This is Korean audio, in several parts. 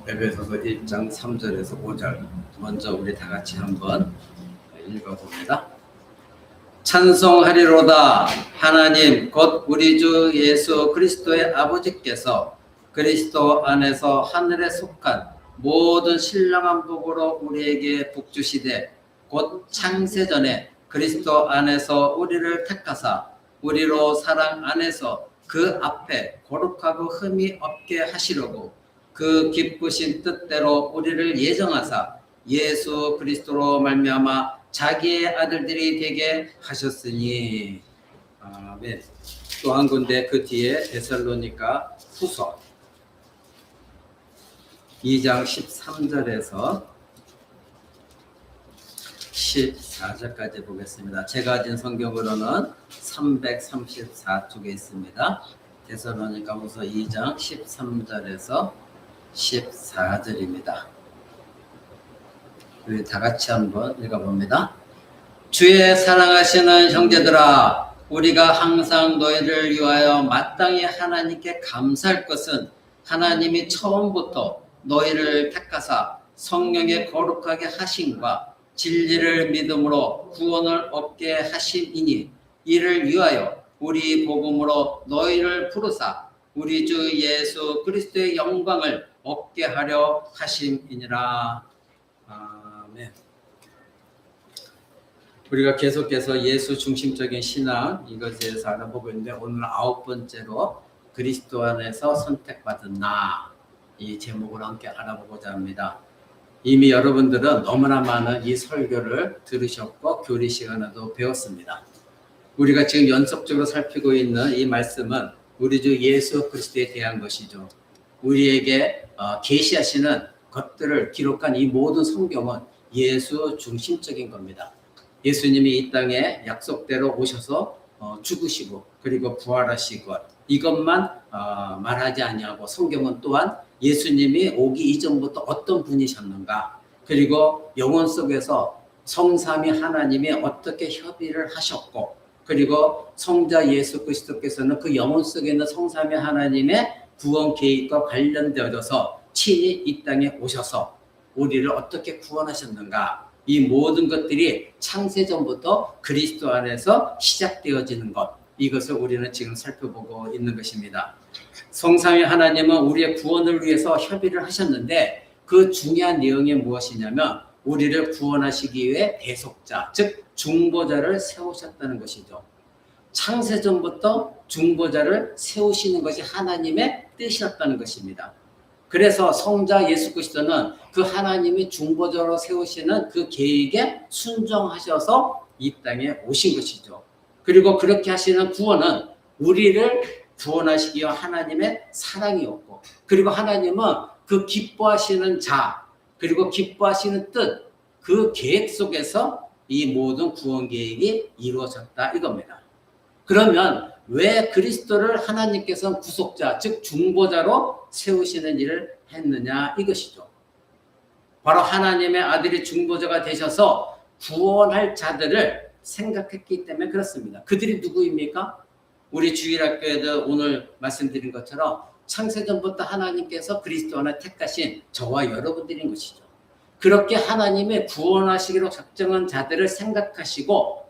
에베소서 1장 3절에서 5절 먼저 우리 다 같이 한번 읽어봅니다. 찬송하리로다. 하나님 곧 우리 주 예수 그리스도의 아버지께서 그리스도 안에서 하늘에 속한 모든 신령한 복으로 우리에게 복 주시되 곧 창세전에 그리스도 안에서 우리를 택하사 우리로 사랑 안에서 그 앞에 거룩하고 흠이 없게 하시려고 그 기쁘신 뜻대로 우리를 예정하사 예수 그리스도로 말미암아 자기의 아들들이 되게 하셨으니. 아멘. 또 한 군데 그 뒤에 데살로니가 후서 2장 13절에서 14절까지 보겠습니다. 제가 가진 성경으로는 334쪽에 있습니다. 데살로니가 후서 2장 13절에서 14절입니다. 우리 다 같이 한번 읽어봅니다. 주의 사랑하시는 형제들아, 우리가 항상 너희를 위하여 마땅히 하나님께 감사할 것은 하나님이 처음부터 너희를 택하사 성령에 거룩하게 하심과 진리를 믿음으로 구원을 얻게 하심이니, 이를 위하여 우리 복음으로 너희를 부르사 우리 주 예수 그리스도의 영광을 얻게 하려 하심이니라. 아멘. 우리가 계속해서 예수 중심적인 신앙 이것에 대해서 알아보고 있는데, 오늘 9번째로 그리스도 안에서 선택받은 나, 이 제목을 함께 알아보고자 합니다. 이미 여러분들은 너무나 많은 이 설교를 들으셨고 교리 시간에도 배웠습니다. 우리가 지금 연속적으로 살피고 있는 이 말씀은 우리 주 예수 그리스도에 대한 것이죠. 우리에게 계시하시는 것들을 기록한 이 모든 성경은 예수 중심적인 겁니다. 예수님이 이 땅에 약속대로 오셔서 죽으시고 그리고 부활하시고 이것만 말하지 아니하고, 성경은 또한 예수님이 오기 이전부터 어떤 분이셨는가, 그리고 영혼 속에서 성삼위 하나님이 어떻게 협의를 하셨고, 그리고 성자 예수 그리스도께서는 그 영혼 속에 있는 성삼위 하나님의 구원 계획과 관련되어져서 친히 이 땅에 오셔서 우리를 어떻게 구원하셨는가, 이 모든 것들이 창세전부터 그리스도 안에서 시작되어지는 것, 이것을 우리는 지금 살펴보고 있는 것입니다. 성삼위 하나님은 우리의 구원을 위해서 협의를 하셨는데, 그 중요한 내용이 무엇이냐면 우리를 구원하시기 위해 대속자, 즉 중보자를 세우셨다는 것이죠. 창세전부터 중보자를 세우시는 것이 하나님의 뜻이었다는 것입니다. 그래서 성자 예수 그리스도는 그 하나님이 중보자로 세우시는 그 계획에 순종하셔서 이 땅에 오신 것이죠. 그리고 그렇게 하시는 구원은 우리를 구원하시기 위한 하나님의 사랑이었고, 그리고 하나님은 그 기뻐하시는 자, 그리고 기뻐하시는 뜻, 그 계획 속에서 이 모든 구원 계획이 이루어졌다 이겁니다. 그러면 왜 그리스도를 하나님께서는 구속자, 즉 중보자로 세우시는 일을 했느냐 이것이죠. 바로 하나님의 아들이 중보자가 되셔서 구원할 자들을 생각했기 때문에 그렇습니다. 그들이 누구입니까? 우리 주일학교에도 오늘 말씀드린 것처럼 창세전부터 하나님께서 그리스도 안에 택하신 저와 여러분들인 것이죠. 그렇게 하나님의 구원하시기로 작정한 자들을 생각하시고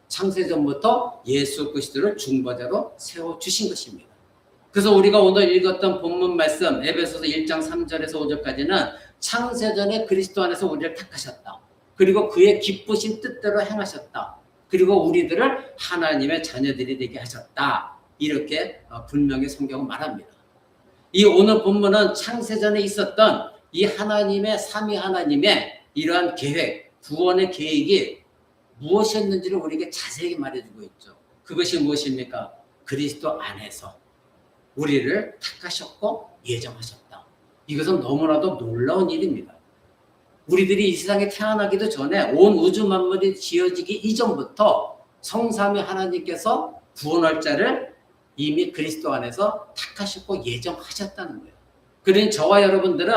창세전부터 예수 그리스도를 중보자로 세워주신 것입니다. 그래서 우리가 오늘 읽었던 본문 말씀 에베소서 1장 3절에서 5절까지는 창세전에 그리스도 안에서 우리를 택하셨다, 그리고 그의 기쁘신 뜻대로 행하셨다, 그리고 우리들을 하나님의 자녀들이 되게 하셨다, 이렇게 분명히 성경은 말합니다. 이 오늘 본문은 창세전에 있었던 이 하나님의 삼위 하나님의 이러한 계획, 구원의 계획이 무엇이었는지를 우리에게 자세히 말해주고 있죠. 그것이 무엇입니까? 그리스도 안에서 우리를 택하셨고 예정하셨다. 이것은 너무나도 놀라운 일입니다. 우리들이 이 세상에 태어나기도 전에 온 우주 만물이 지어지기 이전부터 성삼위 하나님께서 구원할 자를 이미 그리스도 안에서 택하셨고 예정하셨다는 거예요. 그러니 저와 여러분들은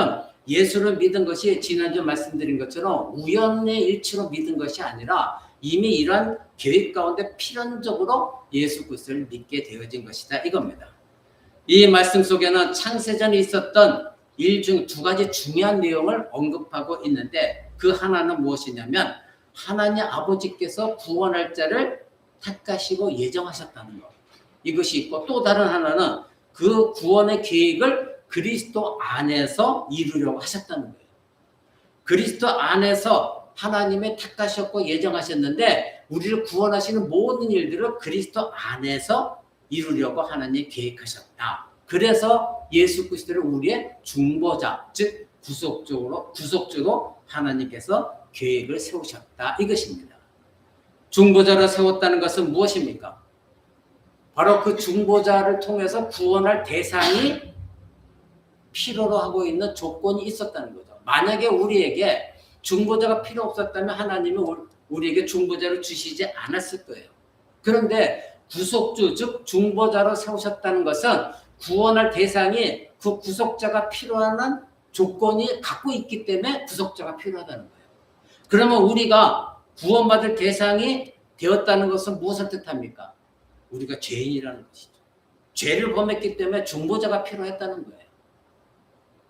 예수를 믿은 것이 지난주 말씀드린 것처럼 우연의 일치로 믿은 것이 아니라 이미 이러한 계획 가운데 필연적으로 예수 그리스도를 믿게 되어진 것이다 이겁니다. 이 말씀 속에는 창세전에 있었던 일 중 두 가지 중요한 내용을 언급하고 있는데 그 하나는 무엇이냐면 하나님 아버지께서 구원할 자를 택하시고 예정하셨다는 것. 이것이 있고 또 다른 하나는 그 구원의 계획을 그리스도 안에서 이루려고 하셨다는 거예요. 그리스도 안에서 하나님의 택하셨고 예정하셨는데 우리를 구원하시는 모든 일들을 그리스도 안에서 이루려고 하나님이 계획하셨다. 그래서 예수 그리스도를 우리의 중보자, 즉 구속주로 하나님께서 계획을 세우셨다. 이것입니다. 중보자를 세웠다는 것은 무엇입니까? 바로 그 중보자를 통해서 구원할 대상이 필요로 하고 있는 조건이 있었다는 거죠. 만약에 우리에게 중보자가 필요 없었다면 하나님은 우리에게 중보자를 주시지 않았을 거예요. 그런데 구속주, 즉 중보자로 세우셨다는 것은 구원할 대상이 그 구속자가 필요한 조건이 갖고 있기 때문에 구속자가 필요하다는 거예요. 그러면 우리가 구원받을 대상이 되었다는 것은 무엇을 뜻합니까? 우리가 죄인이라는 것이죠. 죄를 범했기 때문에 중보자가 필요했다는 거예요.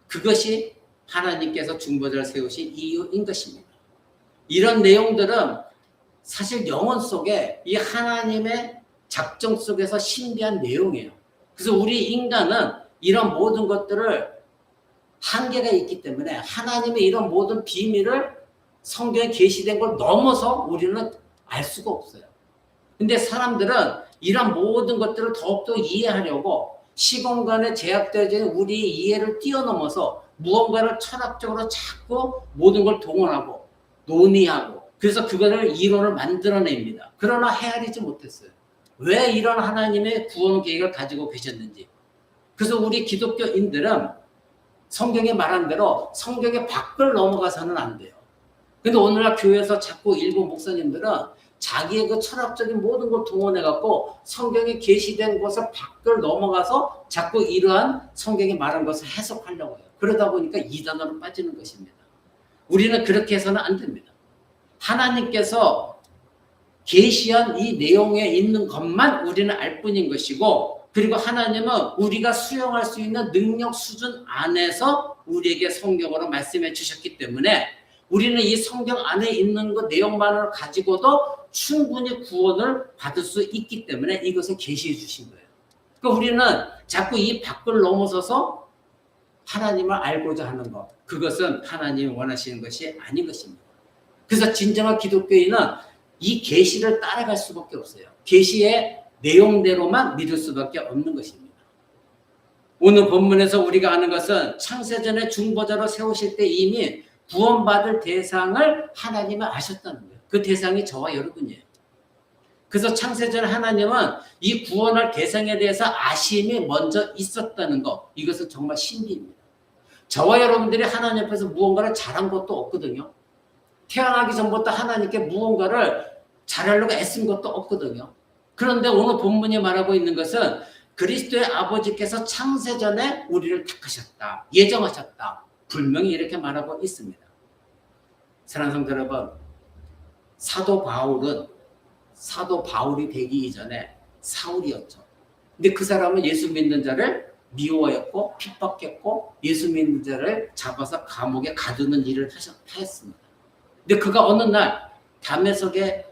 그것이 하나님께서 중보자를 세우신 이유인 것입니다. 이런 내용들은 사실 영혼 속에 이 하나님의 작정 속에서 신비한 내용이에요. 그래서 우리 인간은 이런 모든 것들을 한계가 있기 때문에 하나님의 이런 모든 비밀을 성경에 계시된 걸 넘어서 우리는 알 수가 없어요. 근데 사람들은 이런 모든 것들을 더욱더 이해하려고 시공간에 제약되어진 우리의 이해를 뛰어넘어서 무언가를 철학적으로 자꾸 모든 걸 동원하고 논의하고 그래서 그거를 이론을 만들어냅니다. 그러나 헤아리지 못했어요. 왜 이런 하나님의 구원 계획을 가지고 계셨는지. 그래서 우리 기독교인들은 성경에 말한 대로 성경의 밖을 넘어가서는 안 돼요. 근데 오늘날 교회에서 자꾸 일부 목사님들은 자기의 그 철학적인 모든 걸 동원해갖고 성경에 계시된 것을 밖을 넘어가서 자꾸 이러한 성경이 말한 것을 해석하려고 해요. 그러다 보니까 이단으로 빠지는 것입니다. 우리는 그렇게 해서는 안 됩니다. 하나님께서 계시한 이 내용에 있는 것만 우리는 알 뿐인 것이고 그리고 하나님은 우리가 수용할 수 있는 능력 수준 안에서 우리에게 성경으로 말씀해 주셨기 때문에 우리는 이 성경 안에 있는 그 내용만을 가지고도 충분히 구원을 받을 수 있기 때문에 이것을 계시해 주신 거예요. 그러니까 우리는 자꾸 이 밖을 넘어서서 하나님을 알고자 하는 것, 그것은 하나님이 원하시는 것이 아닌 것입니다. 그래서 진정한 기독교인은 이 계시를 따라갈 수밖에 없어요. 계시의 내용대로만 믿을 수밖에 없는 것입니다. 오늘 본문에서 우리가 아는 것은 창세전에 중보자로 세우실 때 이미 구원받을 대상을 하나님은 아셨다는 거예요. 그 대상이 저와 여러분이에요. 그래서 창세전 하나님은 이 구원할 대상에 대해서 아심이 먼저 있었다는 것, 이것은 정말 신비입니다. 저와 여러분들이 하나님 앞에서 무언가를 잘한 것도 없거든요. 태어나기 전부터 하나님께 무언가를 잘하려고 애쓴 것도 없거든요. 그런데 오늘 본문이 말하고 있는 것은 그리스도의 아버지께서 창세전에 우리를 택하셨다, 예정하셨다, 분명히 이렇게 말하고 있습니다. 사랑하는 성도 여러분, 사도 바울이 되기 이전에 사울이었죠. 근데 그 사람은 예수 믿는 자를 미워했고 핍박했고 예수 믿는 자를 잡아서 감옥에 가두는 일을 하였습니다. 근데 그가 어느 날 다메섹에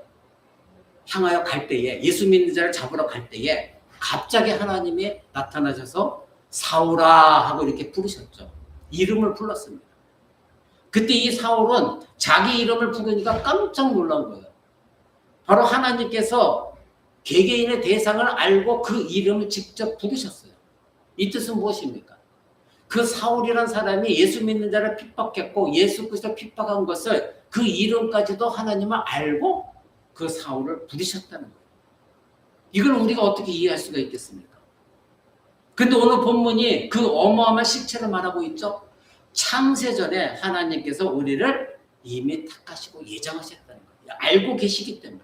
향하여 갈 때에 예수 믿는 자를 잡으러 갈 때에 갑자기 하나님이 나타나셔서 사울아 하고 이렇게 부르셨죠. 이름을 불렀습니다. 그때 이 사울은 자기 이름을 부르니까 깜짝 놀란 거예요. 바로 하나님께서 개개인의 대상을 알고 그 이름을 직접 부르셨어요. 이 뜻은 무엇입니까? 그 사울이란 사람이 예수 믿는 자를 핍박했고 예수 그리스도 핍박한 것을 그 이름까지도 하나님은 알고 그 사울을 부르셨다는 거예요. 이걸 우리가 어떻게 이해할 수가 있겠습니까? 근데 오늘 본문이 그 어마어마한 실체를 말하고 있죠. 창세전에 하나님께서 우리를 이미 택하시고 예정하셨다는 거예요. 알고 계시기 때문에.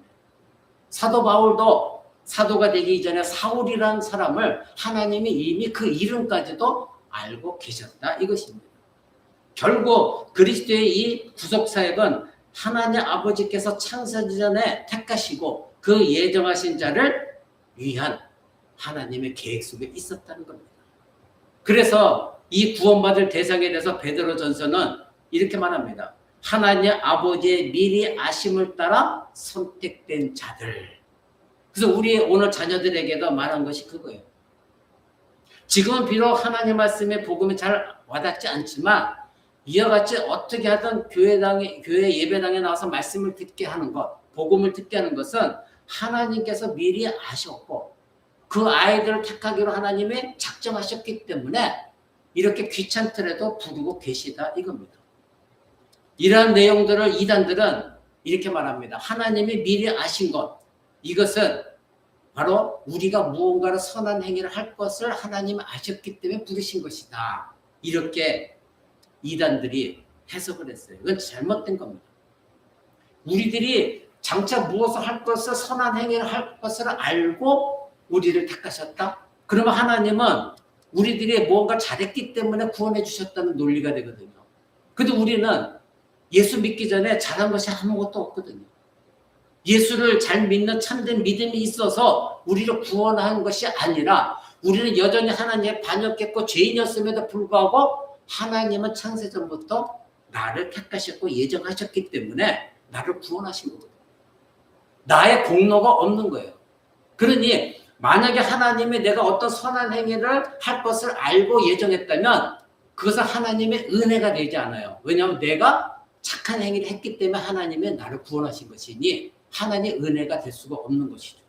사도 바울도 사도가 되기 이전에 사울이라는 사람을 하나님이 이미 그 이름까지도 알고 계셨다 이것입니다. 결국 그리스도의 이 구속사역은 하나님 아버지께서 창세전에 택하시고 그 예정하신 자를 위한 하나님의 계획 속에 있었다는 겁니다. 그래서 이 구원받을 대상에 대해서 베드로전서는 이렇게 말합니다. 하나님 아버지의 미리 아심을 따라 선택된 자들. 그래서 우리 오늘 자녀들에게도 말한 것이 그거예요. 지금은 비록 하나님 말씀의 복음이 잘 와닿지 않지만 이와 같이 어떻게 하든 교회 예배당에 나와서 말씀을 듣게 하는 것, 복음을 듣게 하는 것은 하나님께서 미리 아셨고 그 아이들을 택하기로 하나님이 작정하셨기 때문에 이렇게 귀찮더라도 부르고 계시다 이겁니다. 이러한 내용들을 이단들은 이렇게 말합니다. 하나님이 미리 아신 것, 이것은 바로 우리가 무언가를 선한 행위를 할 것을 하나님이 아셨기 때문에 부르신 것이다. 이렇게 이단들이 해석을 했어요. 이건 잘못된 겁니다. 우리들이 장차 무엇을 할 것을 선한 행위를 할 것을 알고 우리를 택하셨다? 그러면 하나님은 우리들이 무언가 잘했기 때문에 구원해 주셨다는 논리가 되거든요. 근데 우리는 예수 믿기 전에 잘한 것이 아무것도 없거든요. 예수를 잘 믿는 참된 믿음이 있어서 우리를 구원한 것이 아니라 우리는 여전히 하나님의 반역했고 죄인이었음에도 불구하고 하나님은 창세전부터 나를 택하셨고 예정하셨기 때문에 나를 구원하신 거거든요. 나의 공로가 없는 거예요. 그러니 만약에 하나님이 내가 어떤 선한 행위를 할 것을 알고 예정했다면 그것은 하나님의 은혜가 되지 않아요. 왜냐하면 내가 착한 행위를 했기 때문에 하나님이 나를 구원하신 것이니 하나님의 은혜가 될 수가 없는 것이죠.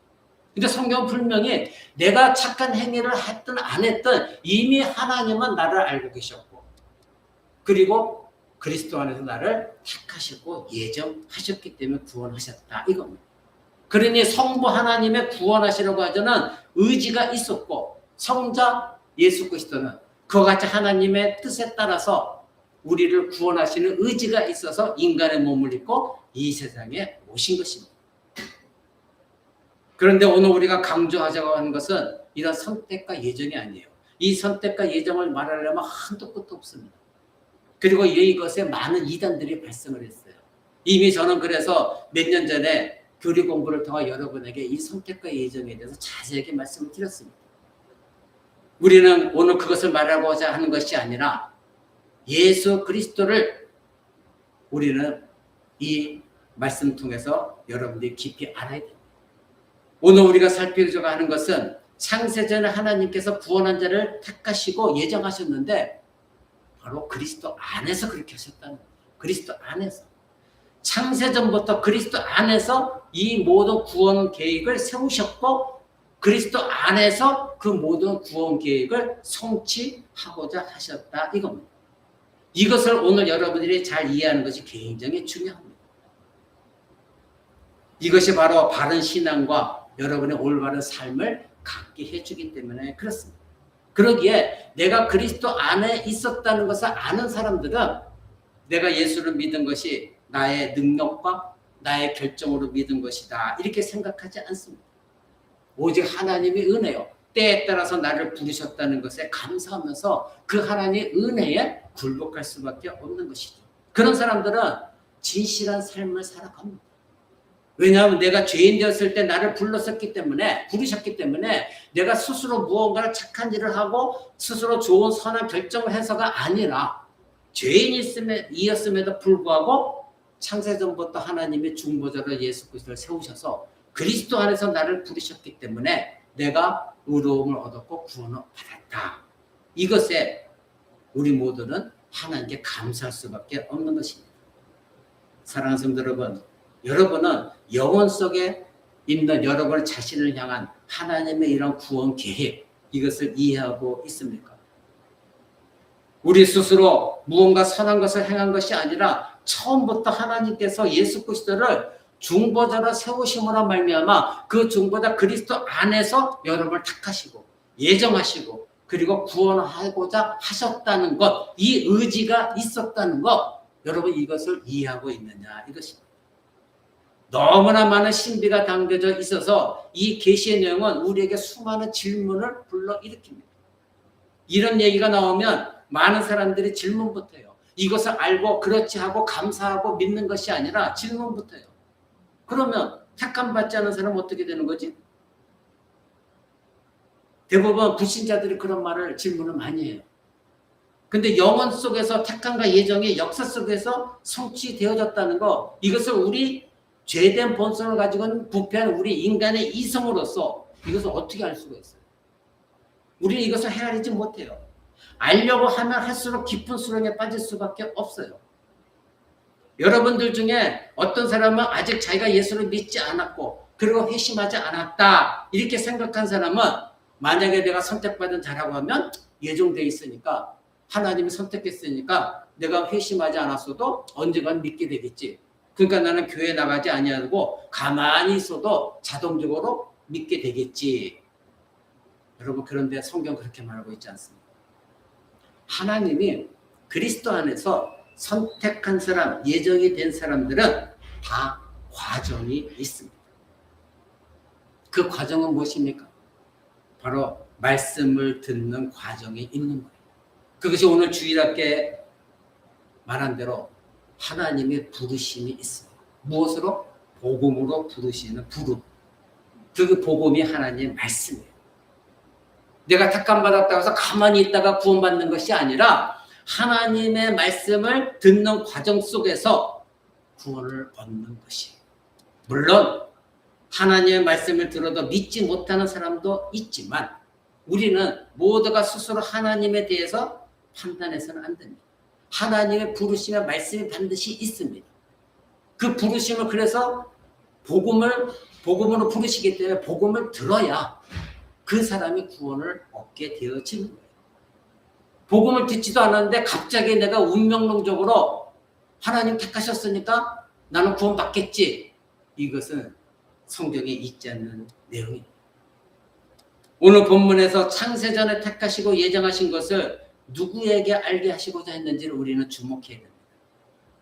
근데 성경은 분명히 내가 착한 행위를 했든 안 했든 이미 하나님은 나를 알고 계셨고 그리고 그리스도 안에서 나를 택하셨고 예정하셨기 때문에 구원하셨다 이겁니다. 그러니 성부 하나님의 구원하시려고 하자는 의지가 있었고 성자 예수 그리스도는 그와 같이 하나님의 뜻에 따라서 우리를 구원하시는 의지가 있어서 인간의 몸을 입고 이 세상에 오신 것입니다. 그런데 오늘 우리가 강조하자고 하는 것은 이런 선택과 예정이 아니에요. 이 선택과 예정을 말하려면 한도 끝도 없습니다. 그리고 이것에 많은 이단들이 발생을 했어요. 이미 저는 그래서 몇 년 전에 교리 공부를 통해 여러분에게 이 선택과 예정에 대해서 자세하게 말씀을 드렸습니다. 우리는 오늘 그것을 말하고자 하는 것이 아니라 예수 그리스도를 우리는 이 말씀 통해서 여러분들이 깊이 알아야 됩니다. 오늘 우리가 살피고자 하는 것은 창세전에 하나님께서 구원한 자를 택하시고 예정하셨는데 바로 그리스도 안에서 그렇게 하셨다는 거예요. 그리스도 안에서. 창세전부터 그리스도 안에서 이 모든 구원 계획을 세우셨고 그리스도 안에서 그 모든 구원 계획을 성취하고자 하셨다 이겁니다. 이것을 오늘 여러분들이 잘 이해하는 것이 굉장히 중요합니다. 이것이 바로 바른 신앙과 여러분의 올바른 삶을 갖게 해주기 때문에 그렇습니다. 그러기에 내가 그리스도 안에 있었다는 것을 아는 사람들은 내가 예수를 믿은 것이 나의 능력과 나의 결정으로 믿은 것이다 이렇게 생각하지 않습니다. 오직 하나님의 은혜요. 때에 따라서 나를 부르셨다는 것에 감사하면서 그 하나님의 은혜에 굴복할 수밖에 없는 것이죠. 그런 사람들은 진실한 삶을 살아갑니다. 왜냐하면 내가 죄인 되었을 때 나를 부르셨기 때문에 내가 스스로 무언가를 착한 일을 하고 스스로 좋은 선한 결정을 해서가 아니라 죄인이었음에도 불구하고 창세전부터 하나님의 중보자로 예수 그리스도를 세우셔서 그리스도 안에서 나를 부르셨기 때문에 내가 의로움을 얻었고 구원을 받았다. 이것에 우리 모두는 하나님께 감사할 수밖에 없는 것입니다. 사랑하는 성도 여러분, 여러분은 영혼 속에 있는 여러분 자신을 향한 하나님의 이런 구원 계획 이것을 이해하고 있습니까? 우리 스스로 무언가 선한 것을 행한 것이 아니라 처음부터 하나님께서 예수 그리스도를 중보자로 세우심으로 말미암아 그 중보자 그리스도 안에서 여러분을 택하시고 예정하시고 그리고 구원하고자 하셨다는 것, 이 의지가 있었다는 것, 여러분 이것을 이해하고 있느냐 이것입니다. 너무나 많은 신비가 담겨져 있어서 이 계시의 내용은 우리에게 수많은 질문을 불러일으킵니다. 이런 얘기가 나오면 많은 사람들이 질문부터 해요. 이것을 알고 그렇지 하고 감사하고 믿는 것이 아니라 질문부터 해요. 그러면 택함 받지 않은 사람은 어떻게 되는 거지? 대부분 불신자들이 그런 질문을 많이 해요. 근데 영혼 속에서 택함과 예정이 역사 속에서 성취되어졌다는 거, 이것을 우리 죄된 본성을 가지고 있는 부패한 우리 인간의 이성으로서 이것을 어떻게 알 수가 있어요? 우리는 이것을 헤아리지 못해요. 알려고 하면 할수록 깊은 수렁에 빠질 수밖에 없어요. 여러분들 중에 어떤 사람은 아직 자기가 예수를 믿지 않았고 그리고 회심하지 않았다 이렇게 생각한 사람은 만약에 내가 선택받은 자라고 하면 예정되어 있으니까, 하나님이 선택했으니까 내가 회심하지 않았어도 언젠간 믿게 되겠지. 그러니까 나는 교회 나가지 아니하고 가만히 있어도 자동적으로 믿게 되겠지. 여러분, 그런데 성경 그렇게 말하고 있지 않습니다. 하나님이 그리스도 안에서 선택한 사람, 예정이 된 사람들은 다 과정이 있습니다. 그 과정은 무엇입니까? 바로 말씀을 듣는 과정이 있는 거예요. 그것이 오늘 주일학교에 말한 대로 하나님의 부르심이 있습니다. 무엇으로? 복음으로 부르시는 부름. 그 복음이 하나님의 말씀이에요. 내가 택함받았다고 해서 가만히 있다가 구원받는 것이 아니라 하나님의 말씀을 듣는 과정 속에서 구원을 얻는 것이에요. 물론 하나님의 말씀을 들어도 믿지 못하는 사람도 있지만 우리는 모두가 스스로 하나님에 대해서 판단해서는 안 됩니다. 하나님의 부르심의 말씀이 반드시 있습니다. 그 부르심을 그래서 복음으로 부르시기 때문에 복음을 들어야 그 사람이 구원을 얻게 되어지는 거예요. 복음을 듣지도 않았는데 갑자기 내가 운명론적으로 하나님 택하셨으니까 나는 구원받겠지. 이것은 성경에 있지 않는 내용입니다. 오늘 본문에서 창세전에 택하시고 예정하신 것을 누구에게 알게 하시고자 했는지를 우리는 주목해야 됩니다.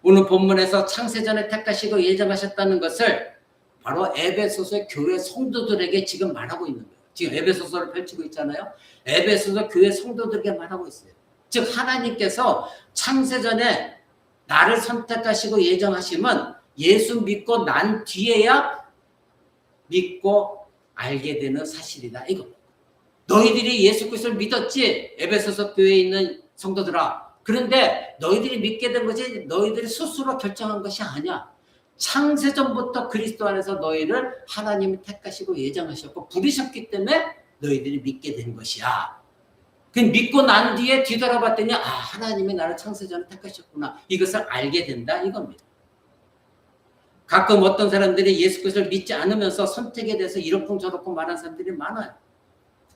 오늘 본문에서 창세전에 택하시고 예정하셨다는 것을 바로 에베소서의 교회 성도들에게 지금 말하고 있는 거예요. 지금 에베소서를 펼치고 있잖아요. 에베소서 교회 성도들에게 말하고 있어요. 즉 하나님께서 창세전에 나를 선택하시고 예정하심은 예수 믿고 난 뒤에야 믿고 알게 되는 사실이다 이겁니다. 너희들이 예수 그리스도를 믿었지, 에베소서 교회에 있는 성도들아. 그런데 너희들이 믿게 된 것이 너희들이 스스로 결정한 것이 아니야. 창세전부터 그리스도 안에서 너희를 하나님이 택하시고 예정하셨고 부르셨기 때문에 너희들이 믿게 된 것이야. 그 믿고 난 뒤에 뒤돌아봤더니 하나님이 나를 창세전에 택하셨구나. 이것을 알게 된다 이겁니다. 가끔 어떤 사람들이 예수 그리스도를 믿지 않으면서 선택에 대해서 이렇쿵저렇쿵 말하는 사람들이 많아요.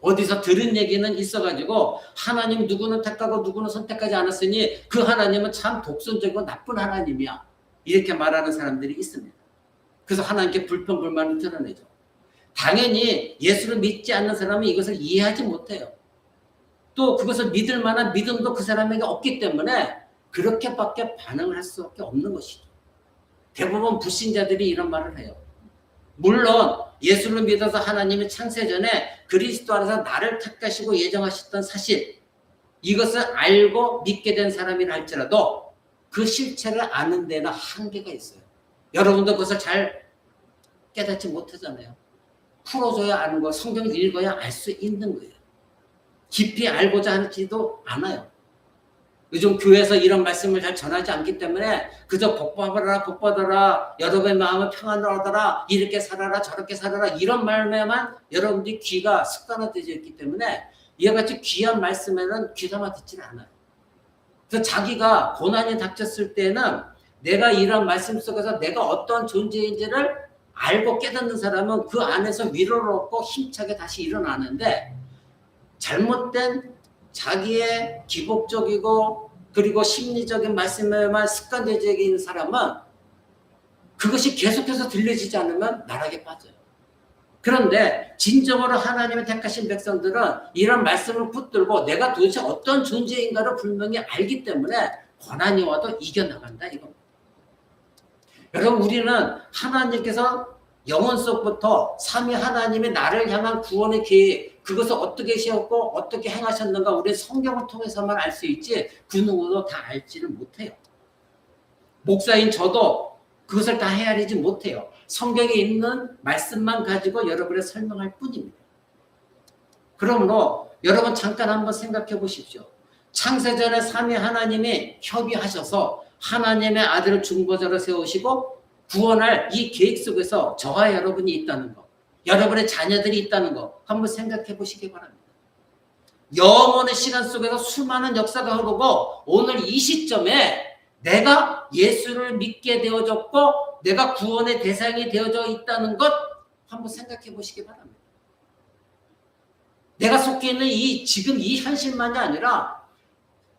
어디서 들은 얘기는 있어가지고 하나님 누구는 택하고 누구는 선택하지 않았으니 그 하나님은 참 독선적이고 나쁜 하나님이야. 이렇게 말하는 사람들이 있습니다. 그래서 하나님께 불평불만을 드러내죠. 당연히 예수를 믿지 않는 사람은 이것을 이해하지 못해요. 또 그것을 믿을 만한 믿음도 그 사람에게 없기 때문에 그렇게밖에 반응을 할 수밖에 없는 것이죠. 대부분 불신자들이 이런 말을 해요. 물론 예수를 믿어서 하나님이 창세전에 그리스도 안에서 나를 택하시고 예정하셨던 사실, 이것을 알고 믿게 된 사람이라 할지라도 그 실체를 아는 데는 한계가 있어요. 여러분도 그것을 잘 깨닫지 못하잖아요. 풀어줘야 아는 거, 성경을 읽어야 알 수 있는 거예요. 깊이 알고자 하지도 않아요. 요즘 교회에서 이런 말씀을 잘 전하지 않기 때문에 그저 복받아라 복받아라, 여러분의 마음은 평안으로 하더라, 이렇게 살아라 저렇게 살아라, 이런 말에만 여러분들이 귀가 습관화되어 있기 때문에 이와 같이 귀한 말씀에는 귀담아 듣지를 않아요. 그래서 자기가 고난이 닥쳤을 때는 내가 이런 말씀 속에서 내가 어떤 존재인지를 알고 깨닫는 사람은 그 안에서 위로를 얻고 힘차게 다시 일어나는데, 잘못된 자기의 기복적이고 그리고 심리적인 말씀에만 습관되어 있는 사람은 그것이 계속해서 들려지지 않으면 나락에 빠져요. 그런데 진정으로 하나님의 택하신 백성들은 이런 말씀을 붙들고 내가 도대체 어떤 존재인가를 분명히 알기 때문에 고난이 와도 이겨나간다 이겁니다. 여러분, 우리는 하나님께서 영혼 속부터 삼위 하나님이 나를 향한 구원의 계획, 그것을 어떻게 세웠고 어떻게 행하셨는가 우리 성경을 통해서만 알 수 있지 그 누구도 다 알지를 못해요. 목사인 저도 그것을 다 헤아리지 못해요. 성경에 있는 말씀만 가지고 여러분에 설명할 뿐입니다. 그러므로 여러분 잠깐 한번 생각해 보십시오. 창세전에 삼위 하나님이 협의하셔서 하나님의 아들을 중보자로 세우시고 구원할 이 계획 속에서 저와 여러분이 있다는 거, 여러분의 자녀들이 있다는 거 한번 생각해 보시기 바랍니다. 영원의 시간 속에서 수많은 역사가 흐르고 오늘 이 시점에 내가 예수를 믿게 되어졌고 내가 구원의 대상이 되어져 있다는 것 한번 생각해 보시기 바랍니다. 내가 속해 있는 지금 이 현실만이 아니라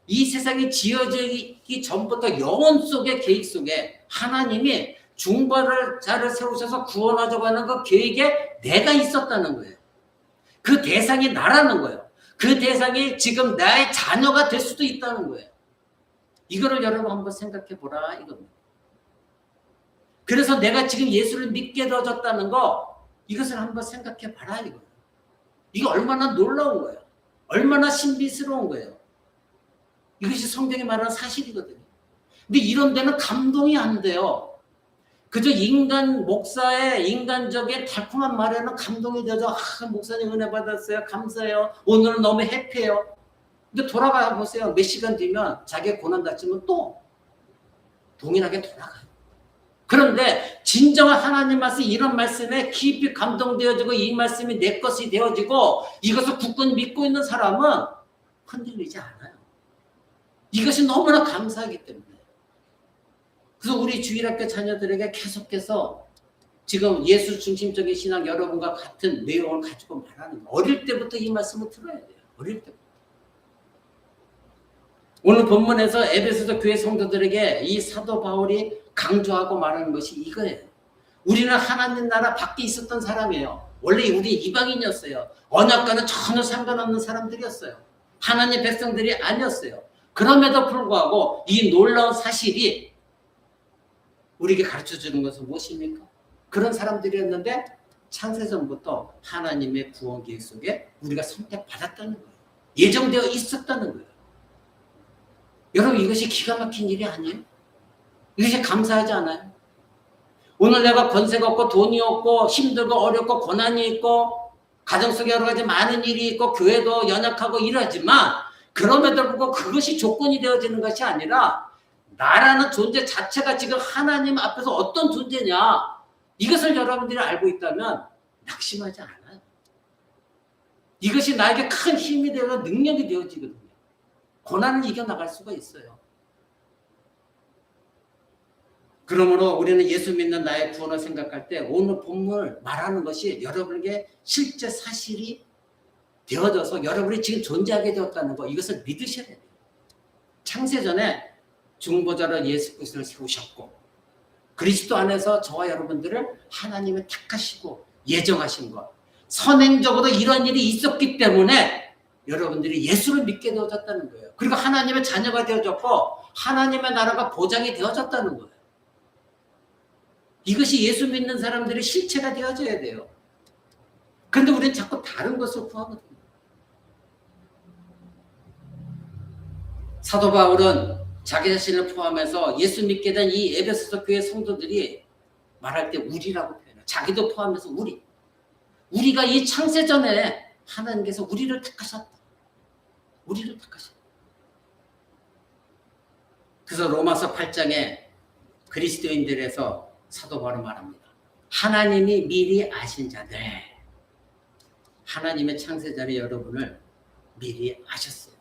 이 세상이 지어지기 전부터 영원 속의 계획 속에 하나님이 중보자를 세우셔서 구원하자고 하는 그 계획에 내가 있었다는 거예요. 그 대상이 나라는 거예요. 그 대상이 지금 나의 자녀가 될 수도 있다는 거예요. 이거를 여러분 한번 생각해 보라 이겁니다. 그래서 내가 지금 예수를 믿게 되어졌다는 거 이것을 한번 생각해 봐라 이거예요. 이거 얼마나 놀라운 거예요. 얼마나 신비스러운 거예요. 이것이 성경이 말하는 사실이거든요. 근데 이런 데는 감동이 안 돼요. 그저 인간 목사의 인간적인 달콤한 말에는 감동이 되어서 목사님 은혜 받았어요. 감사해요. 오늘은 너무 해피해요. 근데 돌아가 보세요. 몇 시간 뒤면 자기의 고난 닥치면 또 동일하게 돌아가요. 그런데 진정한 하나님 말씀 이런 말씀에 깊이 감동되어지고 이 말씀이 내 것이 되어지고 이것을 굳건히 믿고 있는 사람은 흔들리지 않아요. 이것이 너무나 감사하기 때문에. 그래서 우리 주일학교 자녀들에게 계속해서 지금 예수 중심적인 신앙 여러분과 같은 내용을 가지고 말하는 거예요. 어릴 때부터 이 말씀을 들어야 돼요. 어릴 때부터. 오늘 본문에서 에베소서 교회 성도들에게 이 사도 바울이 강조하고 말하는 것이 이거예요. 우리는 하나님 나라 밖에 있었던 사람이에요. 원래 우리 이방인이었어요. 언약과는 전혀 상관없는 사람들이었어요. 하나님 백성들이 아니었어요. 그럼에도 불구하고 이 놀라운 사실이 우리에게 가르쳐주는 것은 무엇입니까? 그런 사람들이었는데 창세전부터 하나님의 구원 계획 속에 우리가 선택받았다는 거예요. 예정되어 있었다는 거예요. 여러분 이것이 기가 막힌 일이 아니에요? 이것이 감사하지 않아요? 오늘 내가 권세가 없고 돈이 없고 힘들고 어렵고 고난이 있고 가정 속에 여러 가지 많은 일이 있고 교회도 연약하고 이러지만 그럼에도 불구하고 그것이 조건이 되어지는 것이 아니라 나라는 존재 자체가 지금 하나님 앞에서 어떤 존재냐 이것을 여러분들이 알고 있다면 낙심하지 않아요. 이것이 나에게 큰 힘이 되어서 능력이 되어지거든요. 고난을 이겨나갈 수가 있어요. 그러므로 우리는 예수 믿는 나의 구원을 생각할 때 오늘 본문을 말하는 것이 여러분에게 실제 사실이 되어져서 여러분이 지금 존재하게 되었다는 거 이것을 믿으셔야 돼요. 창세전에 중보자로 예수 그리스도를 세우셨고 그리스도 안에서 저와 여러분들을 하나님이 택하시고 예정하신 것 선행적으로 이런 일이 있었기 때문에 여러분들이 예수를 믿게 되어졌다는 거예요. 그리고 하나님의 자녀가 되어졌고 하나님의 나라가 보장이 되어졌다는 거예요. 이것이 예수 믿는 사람들의 실체가 되어져야 돼요. 그런데 우리는 자꾸 다른 것을 구하거든요. 사도 바울은 자기 자신을 포함해서 예수 믿게 된 이 에베소서 교회 성도들이 말할 때 우리라고 표현해요. 자기도 포함해서 우리. 우리가 이 창세전에 하나님께서 우리를 택하셨다. 우리를 택하셨다. 그래서 로마서 8장에 그리스도인들에서 사도 바울은 말합니다. 하나님이 미리 아신 자들. 하나님의 창세전에 여러분을 미리 아셨어요.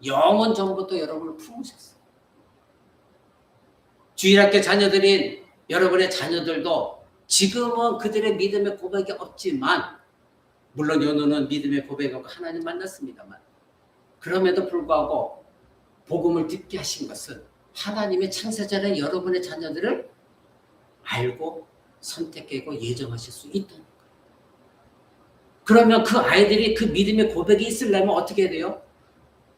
영원 전부터 여러분을 품으셨어요. 주일학교 자녀들인 여러분의 자녀들도 지금은 그들의 믿음의 고백이 없지만 물론 연우는 믿음의 고백하고 하나님 만났습니다만 그럼에도 불구하고 복음을 듣게 하신 것은 하나님의 창세전에 여러분의 자녀들을 알고 선택하고 예정하실 수 있다는 거예요. 그러면 그 아이들이 그 믿음의 고백이 있으려면 어떻게 해야 돼요?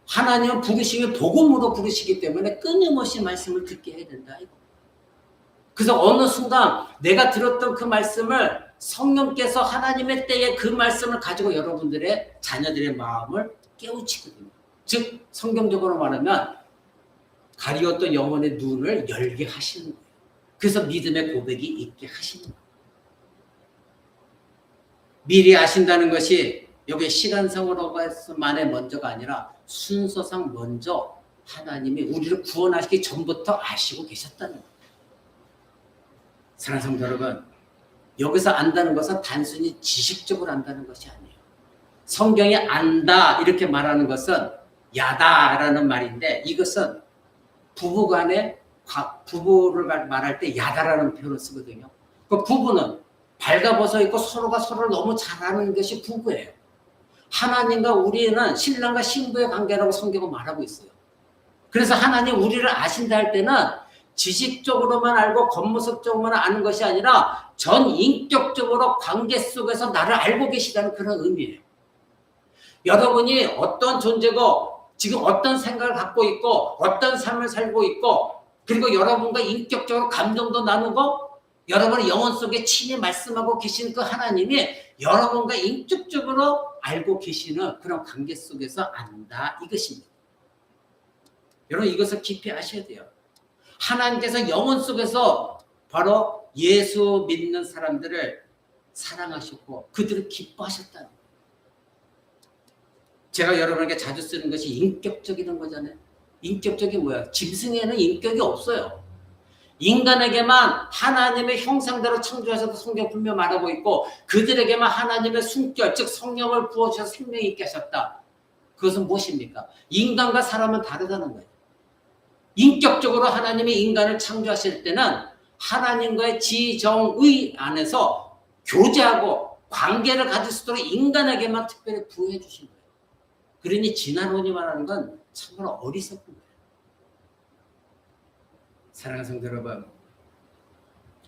하나님은 부르시면 복음으로 부르시기 때문에 끊임없이 말씀을 듣게 해야 된다. 그래서 어느 순간 내가 들었던 그 말씀을 성령께서 하나님의 때에 그 말씀을 가지고 여러분들의 자녀들의 마음을 깨우치거든요. 즉 성경적으로 말하면 가리웠던 영혼의 눈을 열게 하시는 거예요. 그래서 믿음의 고백이 있게 하시는 거예요. 미리 아신다는 것이 여기 시간상으로만의 먼저가 아니라 순서상 먼저 하나님이 우리를 구원하시기 전부터 아시고 계셨다는 거예요. 사랑하는 성도 여러분, 여기서 안다는 것은 단순히 지식적으로 안다는 것이 아니에요. 성경이 안다 이렇게 말하는 것은 야다라는 말인데, 이것은 부부간에 부부를 말할 때 야다라는 표현을 쓰거든요. 그 부부는 발가벗어 있고 서로가 서로를 너무 잘 아는 것이 부부예요. 하나님과 우리는 신랑과 신부의 관계라고 성경은 말하고 있어요. 그래서 하나님 우리를 아신다 할 때는 지식적으로만 알고 겉모습적으로만 아는 것이 아니라 전 인격적으로 관계 속에서 나를 알고 계시다는 그런 의미예요. 여러분이 어떤 존재고 지금 어떤 생각을 갖고 있고 어떤 삶을 살고 있고, 그리고 여러분과 인격적으로 감정도 나누고 여러분의 영혼 속에 친히 말씀하고 계시는 그 하나님이 여러분과 인격적으로 알고 계시는 그런 관계 속에서 안다 이것입니다. 여러분 이것을 깊이 아셔야 돼요. 하나님께서 영혼 속에서 바로 예수 믿는 사람들을 사랑하셨고 그들을 기뻐하셨다는 거예요. 제가 여러분에게 자주 쓰는 것이 인격적이라는 거잖아요. 인격적이 뭐야? 짐승에는 인격이 없어요. 인간에게만 하나님의 형상대로 창조하셔서 성경 분명 말하고 있고, 그들에게만 하나님의 숨결, 즉 성령을 부어주셔서 생명이 있게 하셨다. 그것은 무엇입니까? 인간과 사람은 다르다는 거예요. 인격적으로 하나님이 인간을 창조하실 때는 하나님과의 지정의 안에서 교제하고 관계를 가질 수 있도록 인간에게만 특별히 부여해 주신 거예요. 그러니 진화론이 말하는 건 참으로 어리석은 거예요. 사랑하는 성도 여러분,